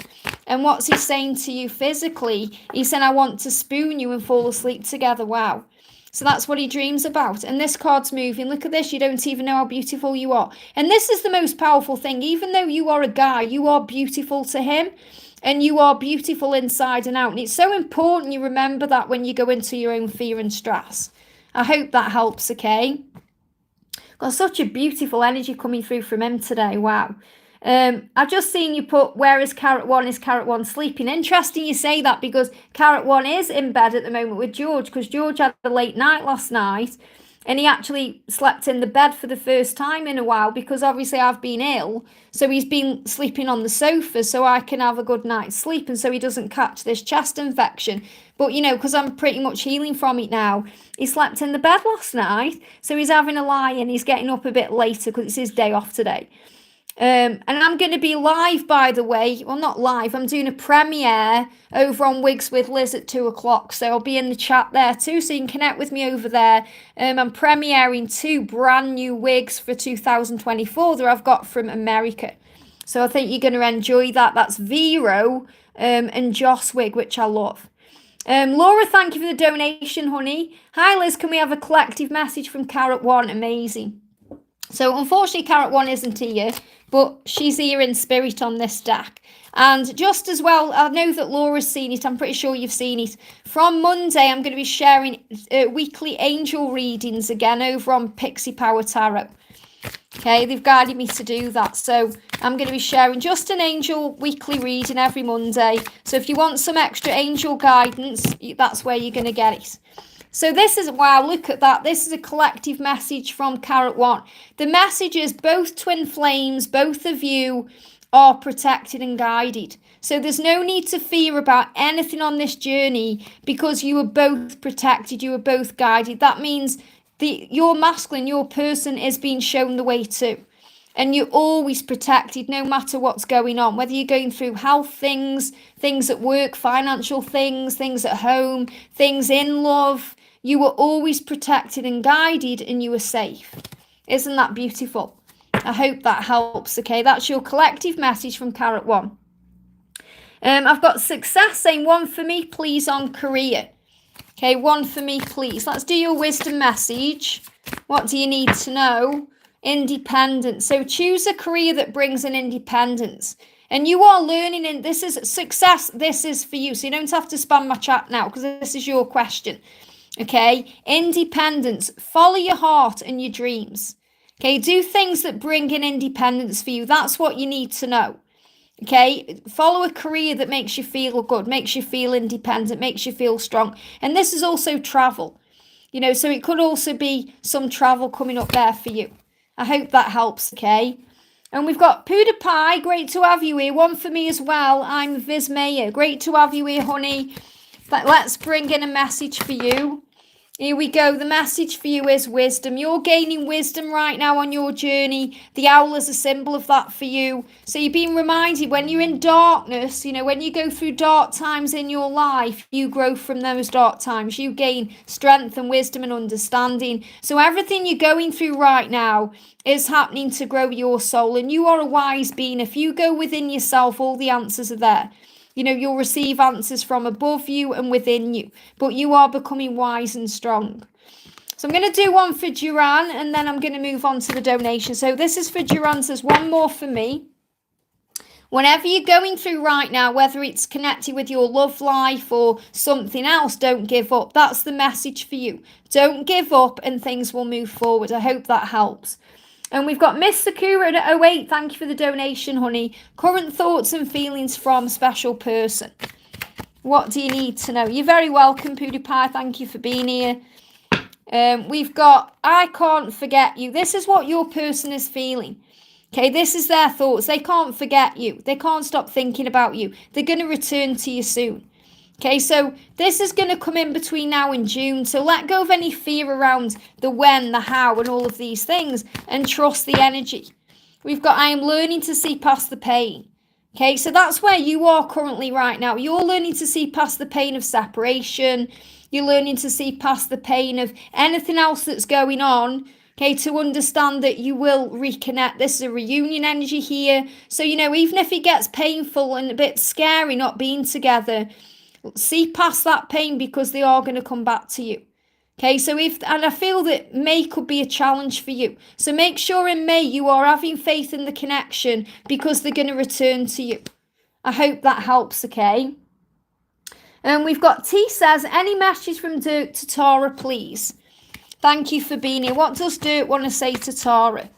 And what's he saying to you physically? He's saying, I want to spoon you and fall asleep together. Wow. So that's what he dreams about. And this card's moving. Look at this. You don't even know how beautiful you are. And this is the most powerful thing. Even though you are a guy, you are beautiful to him. And you are beautiful inside and out. And it's so important you remember that when you go into your own fear and stress. I hope that helps, okay? Got such a beautiful energy coming through from him today. Wow. I've just seen you put, where is Carrot One? Is Carrot One sleeping? Interesting you say that, because Carrot One is in bed at the moment with George, because George had a late night last night and he actually slept in the bed for the first time in a while, because obviously I've been ill. So he's been sleeping on the sofa so I can have a good night's sleep and so he doesn't catch this chest infection. But, you know, because I'm pretty much healing from it now, he slept in the bed last night. So he's having a lie and he's getting up a bit later because it's his day off today. And I'm going to be live, by the way. Well, not live. I'm doing a premiere over on Wigs with Liz at 2:00. So I'll be in the chat there too. So you can connect with me over there. I'm premiering 2 brand new wigs for 2024 that I've got from America. So I think you're going to enjoy that. That's Vero and Joss wig, which I love. Laura, thank you for the donation, honey. Hi, Liz. Can we have a collective message from Carrot One? Amazing. So unfortunately, Carrot One isn't here, but she's here in spirit on this deck. And just as well, I know that Laura's seen it. I'm pretty sure you've seen it. From Monday, I'm going to be sharing weekly angel readings again over on Pixie Power Tarot. Okay, they've guided me to do that. So I'm going to be sharing just an angel weekly reading every Monday. So if you want some extra angel guidance, that's where you're going to get it. So this is, wow, look at that. This is a collective message from Carrot One. The message is both twin flames, both of you are protected and guided. So there's no need to fear about anything on this journey, because you are both protected, you are both guided. That means your masculine, your person is being shown the way too. And you're always protected no matter what's going on, whether you're going through health things at work, financial things at home, things in love. You are always protected and guided, and you are safe. Isn't that beautiful? I hope that helps, okay? That's your collective message from Carrot One. I've got Success saying, 1 for me, please, on career. Okay, 1 for me, please. Let's do your wisdom message. What do you need to know? Independence. So choose a career that brings in independence. And you are learning, and this is Success. This is for you. So you don't have to spam my chat now, because this is your question. Okay, independence. Follow your heart and your dreams. Okay, do things that bring in independence for you. That's what you need to know. Okay, follow a career that makes you feel good, makes you feel independent, makes you feel strong. And this is also travel. You know, so it could also be some travel coming up there for you. I hope that helps, okay? And we've got PewDiePie. Great to have you here. 1 for me as well. I'm Viz Mayer. Great to have you here, honey. Let's bring in a message for you. Here we go. The message for you is wisdom. You're gaining wisdom right now on your journey. The owl is a symbol of that for you. So you're being reminded, when you're in darkness, you know, when you go through dark times in your life, you grow from those dark times. You gain strength and wisdom and understanding. So everything you're going through right now is happening to grow your soul. And you are a wise being. If you go within yourself, all the answers are there. You'll receive answers from above you and within you, but you are becoming wise and strong. So I'm going to do one for Duran, and then I'm going to move on to the donation. So this is for Duran. There's one more for me. Whenever you're going through right now, whether it's connected with your love life or something else, don't give up. That's the message for you. Don't give up and things will move forward. I hope that helps. And we've got Miss Sakura at 08. Thank you for the donation, honey. Current thoughts and feelings from special person. What do you need to know? You're very welcome, PewDiePie. Thank you for being here. We've got, I can't forget you. This is what your person is feeling. Okay, this is their thoughts. They can't forget you. They can't stop thinking about you. They're going to return to you soon. Okay, so this is going to come in between now and June. So let go of any fear around the when, the how, and all of these things, and trust the energy. We've got, I am learning to see past the pain. Okay, so that's where you are currently right now. You're learning to see past the pain of separation. You're learning to see past the pain of anything else that's going on. Okay, to understand that you will reconnect. This is a reunion energy here. So, even if it gets painful and a bit scary not being together, see past that pain because they are going to come back to you. Okay, so and I feel that May could be a challenge for you. So make sure in May you are having faith in the connection because they're going to return to you. I hope that helps, okay? And we've got T says, any message from Dirk to Tara, please? Thank you for being here. What does Dirk want to say to Tara?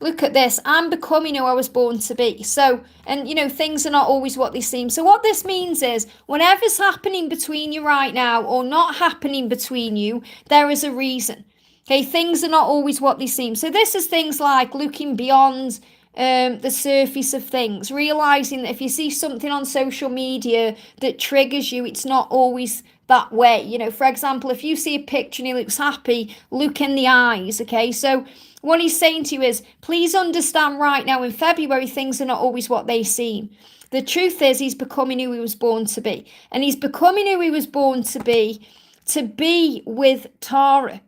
Look at this. I'm becoming who I was born to be. So, and things are not always what they seem. So what this means is whatever's happening between you right now or not happening between you, there is a reason. Okay, things are not always what they seem. So this is things like looking beyond the surface of things, realizing that if you see something on social media that triggers you, it's not always that way. For example, if you see a picture and he looks happy, look in the eyes. Okay, so what he's saying to you is, please understand right now in February, things are not always what they seem. The truth is he's becoming who he was born to be. And he's becoming who he was born to be with Tara.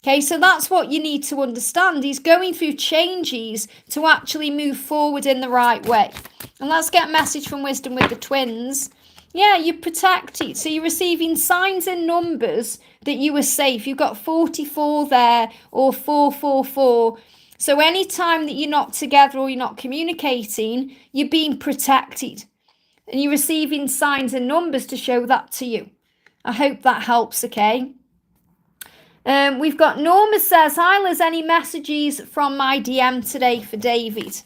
Okay, so that's what you need to understand. He's going through changes to actually move forward in the right way. And let's get a message from Wisdom with the twins. Yeah, you're protected. So you're receiving signs and numbers that you are safe. You've got 44 there or 444. So anytime that you're not together or you're not communicating, you're being protected. And you're receiving signs and numbers to show that to you. I hope that helps, okay? We've got Norma says, hi Liz, any messages from my DM today for David?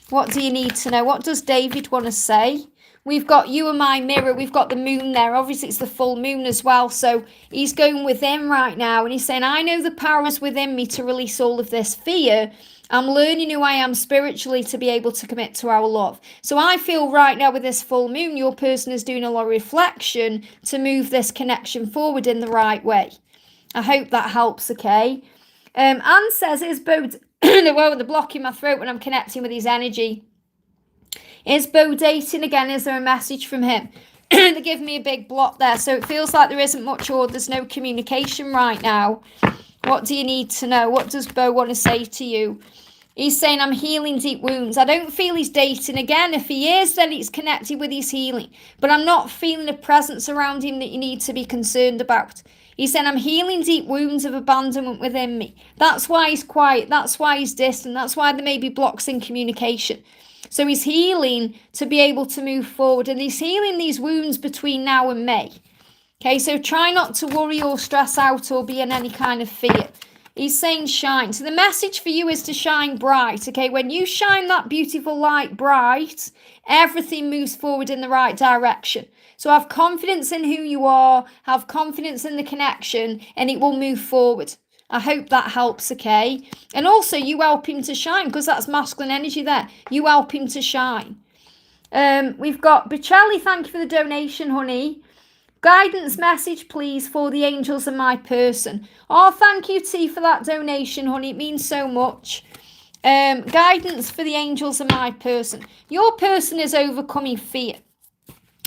What do you need to know? What does David want to say? We've got you and my mirror. We've got the moon there. Obviously, it's the full moon as well. So he's going within right now. And he's saying, I know the power is within me to release all of this fear. I'm learning who I am spiritually to be able to commit to our love. So I feel right now with this full moon, your person is doing a lot of reflection to move this connection forward in the right way. I hope that helps, okay? Anne says, is Bo... they're blocking my throat when I'm connecting with his energy. Is Bo dating again? Is there a message from him? They give me a big block there. So it feels like there isn't much or there's no communication right now. What do you need to know? What does Bo want to say to you? He's saying, I'm healing deep wounds. I don't feel he's dating again. If he is, then it's connected with his healing. But I'm not feeling a presence around him that you need to be concerned about. He's saying, I'm healing deep wounds of abandonment within me. That's why he's quiet. That's why he's distant. That's why there may be blocks in communication. So he's healing to be able to move forward. And he's healing these wounds between now and May. Okay, so try not to worry or stress out or be in any kind of fear. He's saying shine. So the message for you is to shine bright. Okay, when you shine that beautiful light bright, everything moves forward in the right direction. So have confidence in who you are, have confidence in the connection, and it will move forward. I hope that helps, okay? And also you help him to shine because that's masculine energy there. You help him to shine. We've got Bichelli, thank you for the donation, honey. Guidance message, please, for the angels and my person. Oh, thank you, T, for that donation, honey. It means so much. Guidance for the angels and my person. Your person is overcoming fear.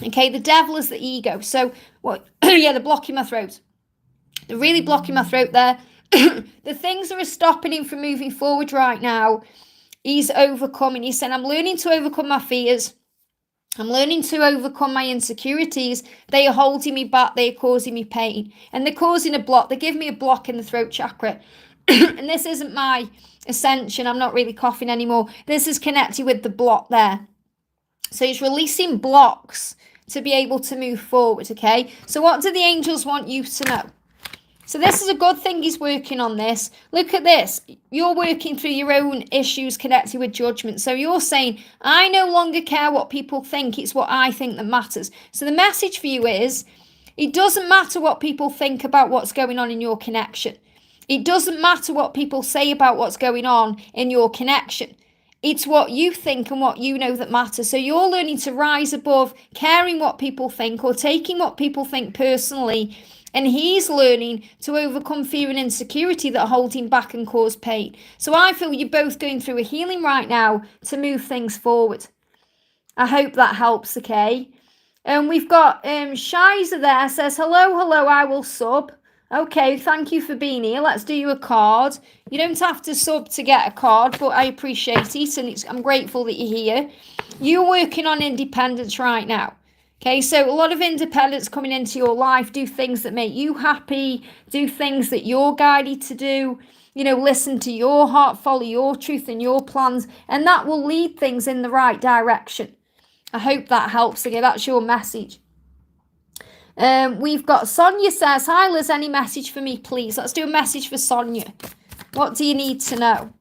Okay, the devil is the ego. So, what? Yeah, they're blocking my throat. They're really blocking my throat there. The things that are stopping him from moving forward right now, he's overcoming. He's saying, I'm learning to overcome my fears. I'm learning to overcome my insecurities. They are holding me back. They are causing me pain. And they're causing a block. They give me a block in the throat chakra. And this isn't my ascension. I'm not really coughing anymore. This is connected with the block there. So it's releasing blocks to be able to move forward, okay? So what do the angels want you to know? So this is a good thing he's working on this. Look at this. You're working through your own issues connected with judgment. So you're saying, I no longer care what people think. It's what I think that matters. So the message for you is, it doesn't matter what people think about what's going on in your connection. It doesn't matter what people say about what's going on in your connection. It's what you think and what you know that matters. So you're learning to rise above caring what people think or taking what people think personally. And he's learning to overcome fear and insecurity that hold him back and cause pain. So I feel you're both going through a healing right now to move things forward. I hope that helps, okay? And we've got Shiza there, says, hello, I will sub. Okay, thank you for being here. Let's do you a card. You don't have to sub to get a card, but I appreciate it, and I'm grateful that you're here. You're working on independence right now. Okay, so a lot of independence coming into your life. Do things that make you happy. Do things that you're guided to do. You know, listen to your heart, follow your truth and your plans, and that will lead things in the right direction. I hope that helps. Again, that's your message. We've got Sonia says, hi Liz, any message for me, please? Let's do a message for Sonia. What do you need to know?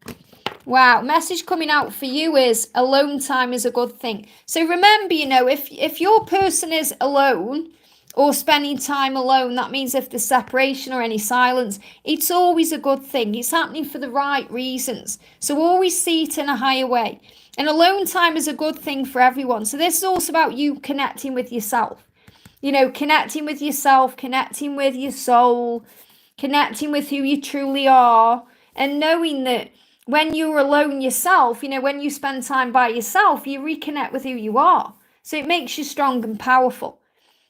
Wow, message coming out for you is alone time is a good thing. So remember, you know, if your person is alone or spending time alone, that means if there's separation or any silence, it's always a good thing. It's happening for the right reasons. So always see it in a higher way. And alone time is a good thing for everyone. So this is also about you connecting with yourself. You know, connecting with yourself, connecting with your soul, connecting with who you truly are, and knowing that when you're alone yourself, you know, when you spend time by yourself, you reconnect with who you are. So it makes you strong and powerful.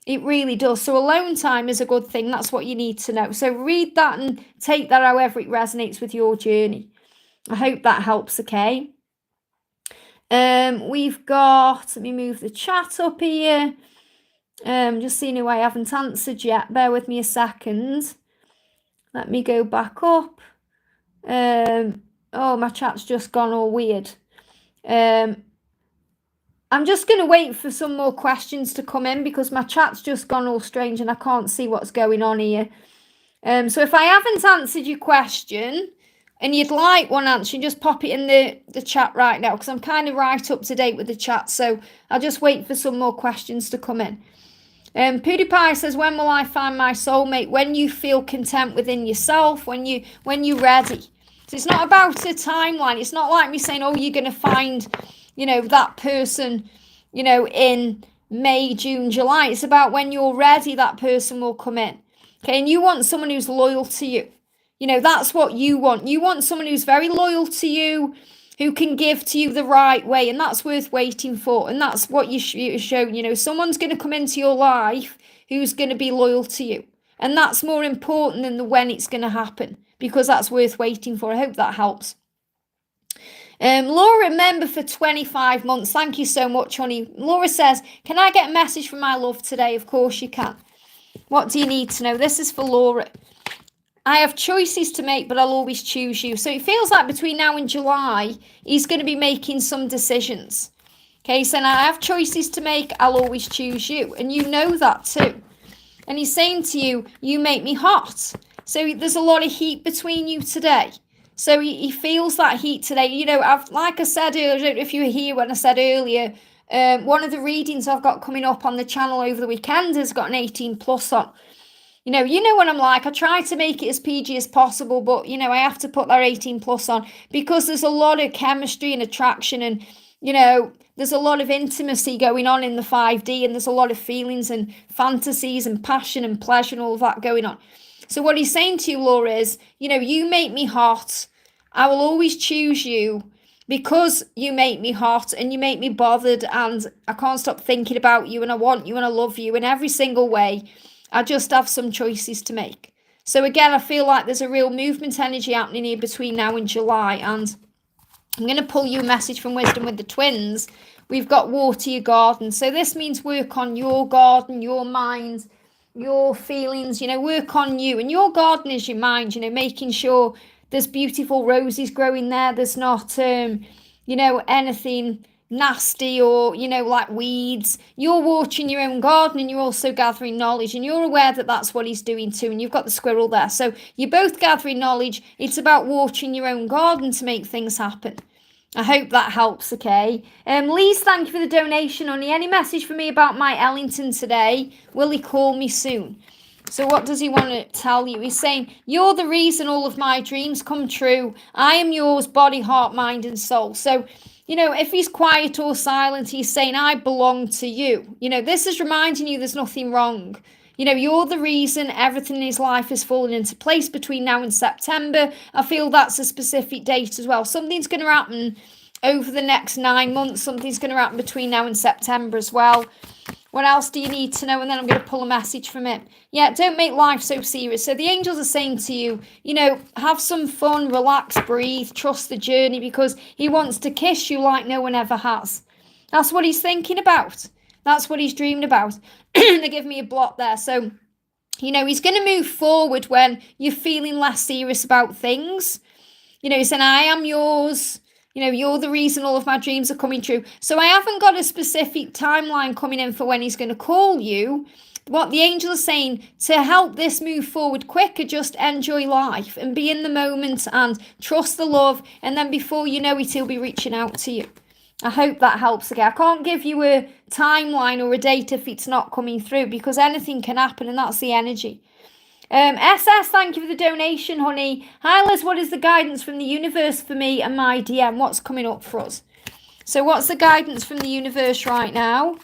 It really does. So alone time is a good thing. That's what you need to know. So read that and take that however it resonates with your journey. I hope that helps, okay? We've got, let me move the chat up here. Just seeing who I haven't answered yet. Bear with me a second. Let me go back up. Oh, my chat's just gone all weird. I'm just going to wait for some more questions to come in because my chat's just gone all strange and I can't see what's going on here. So if I haven't answered your question and you'd like one answer, just pop it in the chat right now because I'm kind of right up to date with the chat. So I'll just wait for some more questions to come in. PewDiePie says, when will I find my soulmate? When you feel content within yourself, when you're ready. So it's not about a timeline. It's not like me saying, oh, you're going to find, you know, that person, you know, in May, June, July. It's about when you're ready, that person will come in. Okay, and you want someone who's loyal to you. You know, that's what you want. You want someone who's very loyal to you, who can give to you the right way, and that's worth waiting for. And that's what you're showing. You know, someone's going to come into your life who's going to be loyal to you. And that's more important than the when it's going to happen, because that's worth waiting for. I hope that helps. Laura, member for 25 months. Thank you so much, honey. Laura says, can I get a message from my love today? Of course you can. What do you need to know? This is for Laura. I have choices to make, but I'll always choose you. So it feels like between now and July, he's going to be making some decisions. Okay, so now I have choices to make, I'll always choose you. And you know that too. And he's saying to you, you make me hot. So there's a lot of heat between you today. So he feels that heat today. You know, like I said earlier, I don't know if you were here when I said earlier, one of the readings I've got coming up on the channel over the weekend has got an 18 plus on. You know what I'm like. I try to make it as PG as possible, but, you know, I have to put that 18 plus on because there's a lot of chemistry and attraction and, you know, there's a lot of intimacy going on in the 5D and there's a lot of feelings and fantasies and passion and pleasure and all of that going on. So what he's saying to you, Laura, is, you know, you make me hot. I will always choose you because you make me hot and you make me bothered and I can't stop thinking about you and I want you and I love you in every single way. I just have some choices to make. So again, I feel like there's a real movement energy happening here between now and July. And I'm going to pull you a message from Wisdom with the Twins. we've got water your garden. So this means work on your garden, your mind, your feelings, work on you. And your garden is your mind, making sure there's beautiful roses growing there. There's not, anything nasty or, like weeds. You're watering your own garden and you're also gathering knowledge, and you're aware that that's what he's doing too. And you've got the squirrel there. So you're both gathering knowledge. It's about watering your own garden to make things happen. I hope that helps, okay? Lise, thank you for the donation, honey. Any message for me about my Ellington today? Will he call me soon? So what does he want to tell you? He's saying, you're the reason all of my dreams come true. I am yours, body, heart, mind, and soul. So, if he's quiet or silent, he's saying, I belong to you. This is reminding you there's nothing wrong. You're the reason everything in his life is falling into place between now and September. I feel that's a specific date as well. Something's going to happen over the next 9 months. Something's going to happen between now and September as well. What else do you need to know? And then I'm going to pull a message from it. Yeah, don't make life so serious. So the angels are saying to you, have some fun, relax, breathe, trust the journey, because he wants to kiss you like no one ever has. That's what he's thinking about. That's what he's dreaming about. They give me a block there. So, he's going to move forward when you're feeling less serious about things. He's saying, I am yours. You're the reason all of my dreams are coming true. So I haven't got a specific timeline coming in for when he's going to call you. What the angel is saying, to help this move forward quicker, just enjoy life and be in the moment and trust the love. And then before you know it, he'll be reaching out to you. I hope that helps again. I can't give you a timeline or a date if it's not coming through, because anything can happen, and that's the energy. SS, thank you for the donation, honey. Hi, Liz, what is the guidance from the universe for me and my DM? What's coming up for us? So what's the guidance from the universe right now?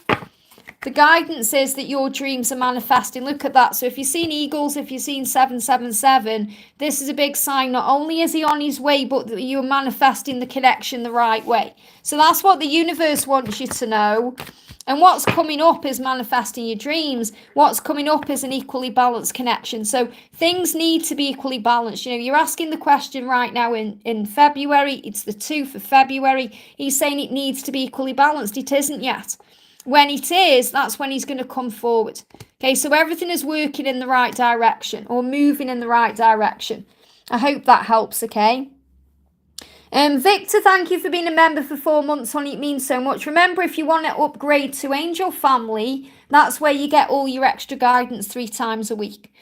The guidance is that your dreams are manifesting. Look at that. So if you've seen eagles, if you've seen 777, this is a big sign. Not only is he on his way, but that you're manifesting the connection the right way. So that's what the universe wants you to know. And what's coming up is manifesting your dreams. What's coming up is an equally balanced connection. So things need to be equally balanced. You're asking the question right now in February. It's the 2nd of February. He's saying it needs to be equally balanced. It isn't yet. When it is, that's when he's going to come forward. Okay, so everything is working in the right direction or moving in the right direction. I hope that helps, okay? Victor, thank you for being a member for 4 months, honey. It means so much. Remember, if you want to upgrade to Angel Family, that's where you get all your extra guidance 3 times a week.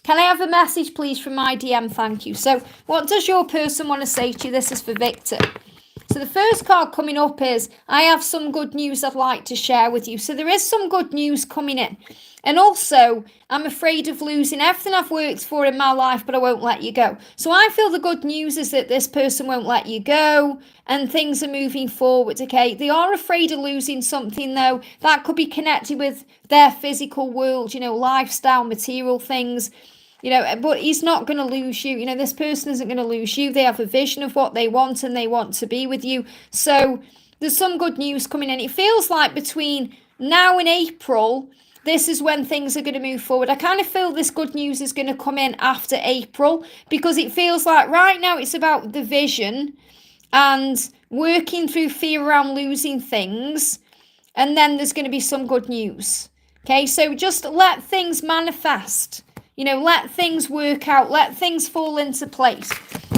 Can I have a message, please, from my DM? Thank you. So what does your person want to say to you? This is for Victor. So the first card coming up is, I have some good news I'd like to share with you. So there is some good news coming in. And also, I'm afraid of losing everything I've worked for in my life, but I won't let you go. So I feel the good news is that this person won't let you go and things are moving forward, okay? They are afraid of losing something, though. That could be connected with their physical world, lifestyle, material things. But he's not going to lose you. This person isn't going to lose you. They have a vision of what they want and they want to be with you. So there's some good news coming in. It feels like between now and April, this is when things are going to move forward. I kind of feel this good news is going to come in after April, because it feels like right now it's about the vision and working through fear around losing things. And then there's going to be some good news. Okay, so just let things manifest. Let things work out. Let things fall into place.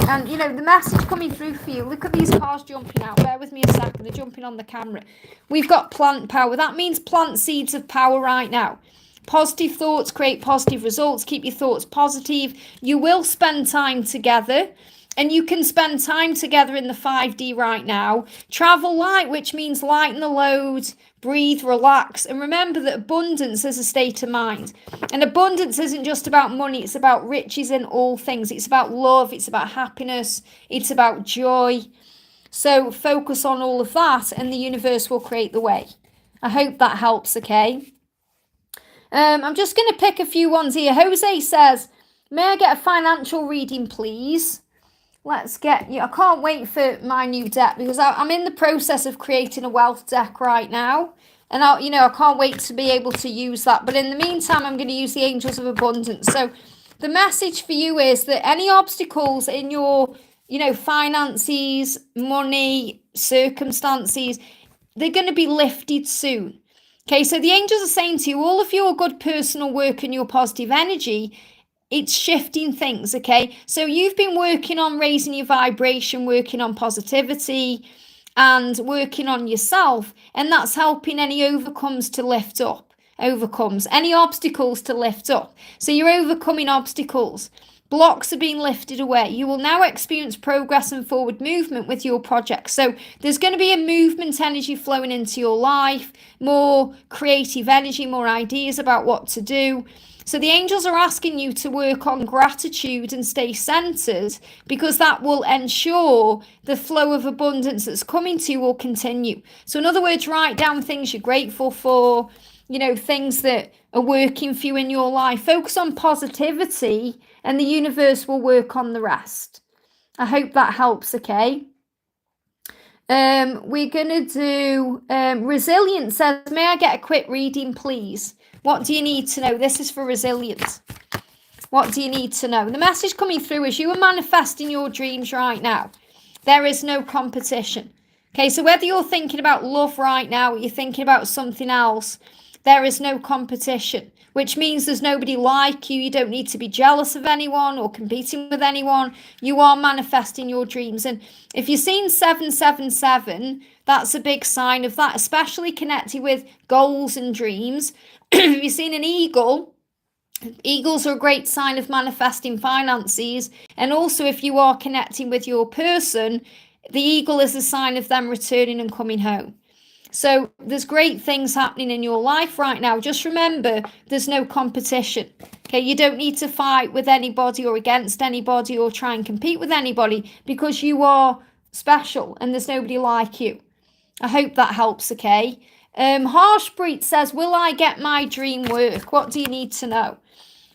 And, the message coming through for you. Look at these cars jumping out. Bear with me a second. They're jumping on the camera. We've got plant power. That means plant seeds of power right now. Positive thoughts create positive results. Keep your thoughts positive. You will spend time together. And you can spend time together in the 5D right now. Travel light, which means lighten the load, breathe, relax. And remember that abundance is a state of mind. And abundance isn't just about money. It's about riches in all things. It's about love. It's about happiness. It's about joy. So focus on all of that and the universe will create the way. I hope that helps, okay? I'm just going to pick a few ones here. Jose says, may I get a financial reading, please? Let's get you. I can't wait for my new deck, because I'm in the process of creating a wealth deck right now. And I can't wait to be able to use that. But in the meantime, I'm going to use the Angels of Abundance. So the message for you is that any obstacles in your, finances, money, circumstances, they're going to be lifted soon. Okay, so the angels are saying to you, all of your good personal work and your positive energy, it's shifting things, okay? So you've been working on raising your vibration, working on positivity and working on yourself, and that's helping any overcomes to lift up, any obstacles to lift up. So you're overcoming obstacles. Blocks are being lifted away. You will now experience progress and forward movement with your project. So there's going to be a movement energy flowing into your life, more creative energy, more ideas about what to do. So the angels are asking you to work on gratitude and stay centered, because that will ensure the flow of abundance that's coming to you will continue. So in other words, write down things you're grateful for, things that are working for you in your life. Focus on positivity and the universe will work on the rest. I hope that helps, okay? We're going to do Resilience says, may I get a quick reading, please? What do you need to know? This is for Resilience. What do you need to know? The message coming through is you are manifesting your dreams right now. There is no competition. Okay, so whether you're thinking about love right now or you're thinking about something else, there is no competition, which means there's nobody like you. You don't need to be jealous of anyone or competing with anyone. You are manifesting your dreams. And if you've seen 777, that's a big sign of that, especially connected with goals and dreams. If you've seen an eagle, eagles are a great sign of manifesting finances. And also if you are connecting with your person, the eagle is a sign of them returning and coming home. So there's great things happening in your life right now. Just remember, there's no competition. Okay, you don't need to fight with anybody or against anybody or try and compete with anybody, because you are special and there's nobody like you. I hope that helps, okay? Harshpreet says, will I get my dream work? What do you need to know?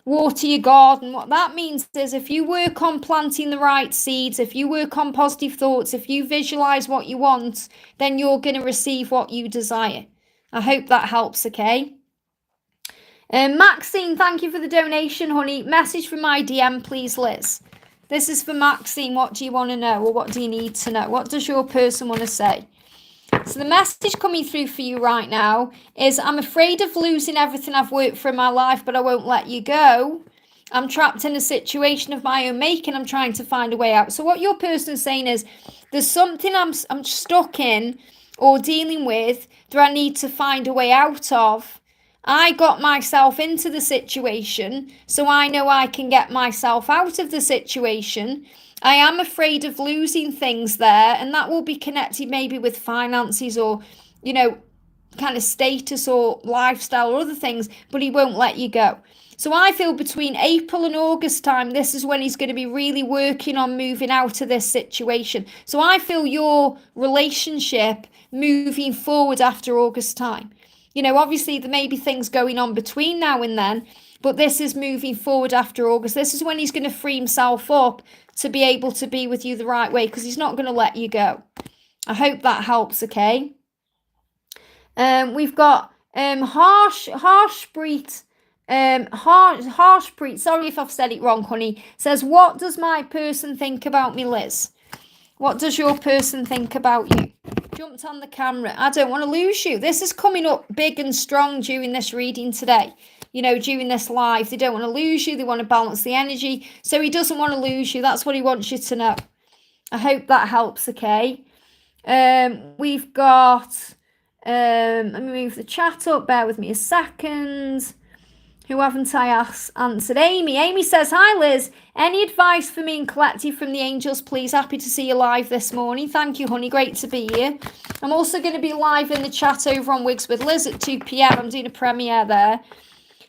Water your garden. What that means is if you work on planting the right seeds, if you work on positive thoughts, if you visualize what you want, then you're going to receive what you desire. I hope that helps, okay? Maxine, thank you for the donation, honey. Message from my DM, please, Liz. This is for Maxine. What do you want to know, or what do you need to know? What does your person want to say? So the message coming through for you right now is, I'm afraid of losing everything I've worked for in my life, but I won't let you go. I'm trapped in a situation of my own making. I'm trying to find a way out. So what your person is saying is, there's something I'm stuck in or dealing with that I need to find a way out of. I got myself into the situation, so I know I can get myself out of the situation. I am afraid of losing things there, and that will be connected maybe with finances or, kind of status or lifestyle or other things, but he won't let you go. So I feel between April and August time, this is when he's going to be really working on moving out of this situation. So I feel your relationship moving forward after August time. Obviously there may be things going on between now and then, but this is moving forward after August. This is when he's going to free himself up to be able to be with you the right way, because he's not going to let you go. I hope that helps, okay? We've got Harshpreet, sorry if I've said it wrong, honey, says, what does my person think about me, Liz? What does your person think about you? Jumped on the camera. I don't want to lose you. This is coming up big and strong during this reading today. During this live, they don't want to lose you. They want to balance the energy. So he doesn't want to lose you. That's what he wants you to know. I hope that helps, okay? We've got, let me move the chat up. Bear with me a second. Who haven't I answered? Amy. Amy says, hi, Liz. Any advice for me and collective from the angels, please? Happy to see you live this morning. Thank you, honey. Great to be here. I'm also going to be live in the chat over on Wigs with Liz at 2 p.m. I'm doing a premiere there.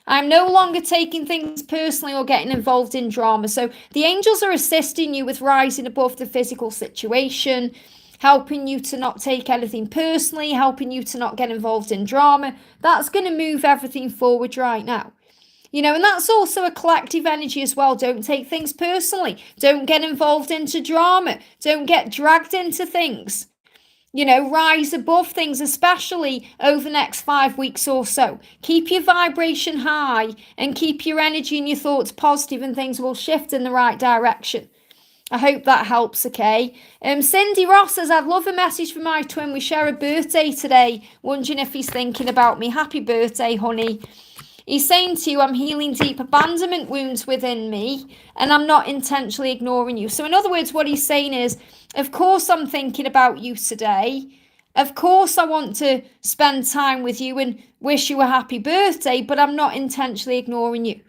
I'm no longer taking things personally or getting involved in drama. So the angels are assisting you with rising above the physical situation, helping you to not take anything personally, helping you to not get involved in drama. That's going to move everything forward right now. And that's also a collective energy as well. Don't take things personally. Don't get involved into drama. Don't get dragged into things. Rise above things, especially over the next 5 weeks or so. Keep your vibration high and keep your energy and your thoughts positive, and things will shift in the right direction. I hope that helps, okay? Cindy Ross says, I'd love a message from my twin. We share a birthday today. Wondering if he's thinking about me. Happy birthday, honey. He's saying to you, I'm healing deep abandonment wounds within me, and I'm not intentionally ignoring you. So in other words, what he's saying is, of course I'm thinking about you today. Of course I want to spend time with you and wish you a happy birthday, but I'm not intentionally ignoring you.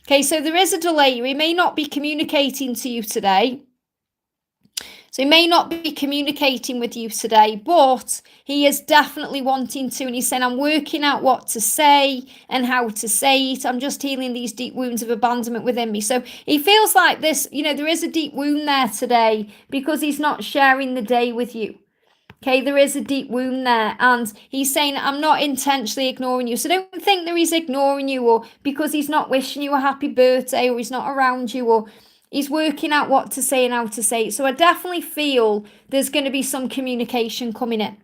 Okay, so there is a delay. He may not be communicating to you today. So he may not be communicating with you today, but he is definitely wanting to. And he's saying, I'm working out what to say and how to say it. I'm just healing these deep wounds of abandonment within me. So he feels like this, there is a deep wound there today because he's not sharing the day with you. Okay, there is a deep wound there. And he's saying, I'm not intentionally ignoring you. So don't think that he's ignoring you or because he's not wishing you a happy birthday or he's not around you or he's working out what to say and how to say it. So I definitely feel there's going to be some communication coming in.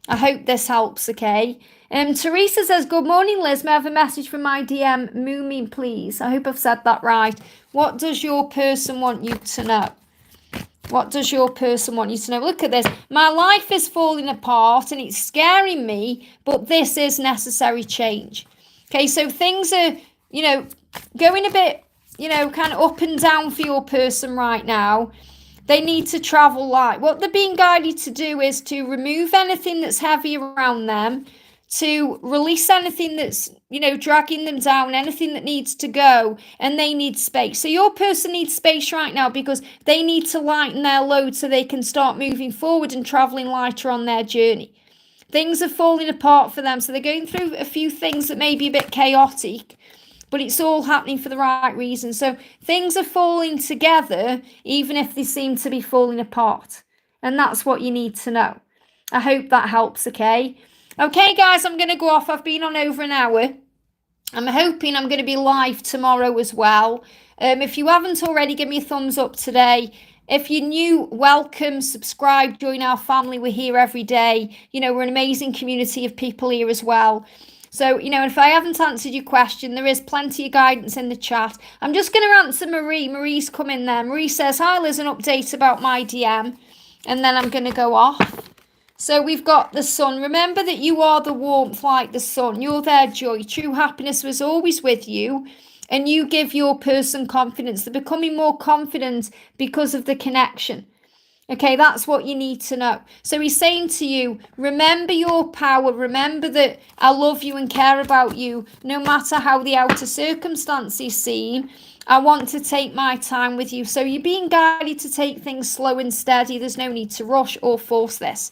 I hope this helps, okay? Teresa says, good morning, Liz. May I have a message from my DM, Moomin, please? I hope I've said that right. What does your person want you to know? What does your person want you to know? Look at this. My life is falling apart and it's scaring me, but this is necessary change. Okay, so things are, going a bit kind of up and down for your person right now. They need to travel light. What they're being guided to do is to remove anything that's heavy around them, to release anything that's, dragging them down, anything that needs to go, and they need space. So your person needs space right now because they need to lighten their load so they can start moving forward and traveling lighter on their journey. Things are falling apart for them, so they're going through a few things that may be a bit chaotic, but it's all happening for the right reason. So things are falling together, even if they seem to be falling apart. And that's what you need to know. I hope that helps, okay? Okay, guys, I'm going to go off. I've been on over an hour. I'm hoping I'm going to be live tomorrow as well. If you haven't already, give me a thumbs up today. If you're new, welcome, subscribe, join our family. We're here every day. We're an amazing community of people here as well. So, if I haven't answered your question, there is plenty of guidance in the chat. I'm just going to answer Marie. Marie's come in there. Marie says, hi, Liz, an update about my DM. And then I'm going to go off. So we've got the sun. Remember that you are the warmth like the sun. You're their joy. True happiness was always with you. And you give your person confidence. They're becoming more confident because of the connection. Okay, that's what you need to know. So he's saying to you, remember your power. Remember that I love you and care about you. No matter how the outer circumstances seem, I want to take my time with you. So you're being guided to take things slow and steady. There's no need to rush or force this.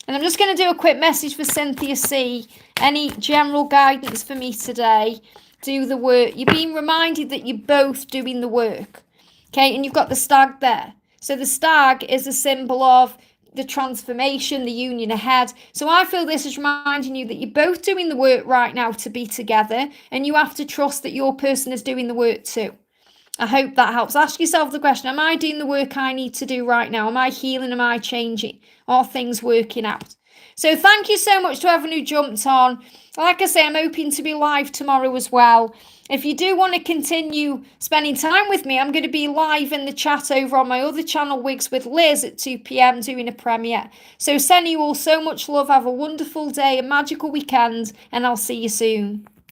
And I'm just going to do a quick message for Cynthia C. Any general guidance for me today? Do the work. You're being reminded that you're both doing the work. Okay, and you've got the stag there. So the stag is a symbol of the transformation, the union ahead. So I feel this is reminding you that you're both doing the work right now to be together, and you have to trust that your person is doing the work too. I hope that helps. Ask yourself the question, am I doing the work I need to do right now? Am I healing? Am I changing? Are things working out? So thank you so much to everyone who jumped on. Like I say, I'm hoping to be live tomorrow as well. If you do want to continue spending time with me, I'm going to be live in the chat over on my other channel, Wigs with Liz, at 2 p.m. doing a premiere. So sending you all so much love. Have a wonderful day, a magical weekend, and I'll see you soon.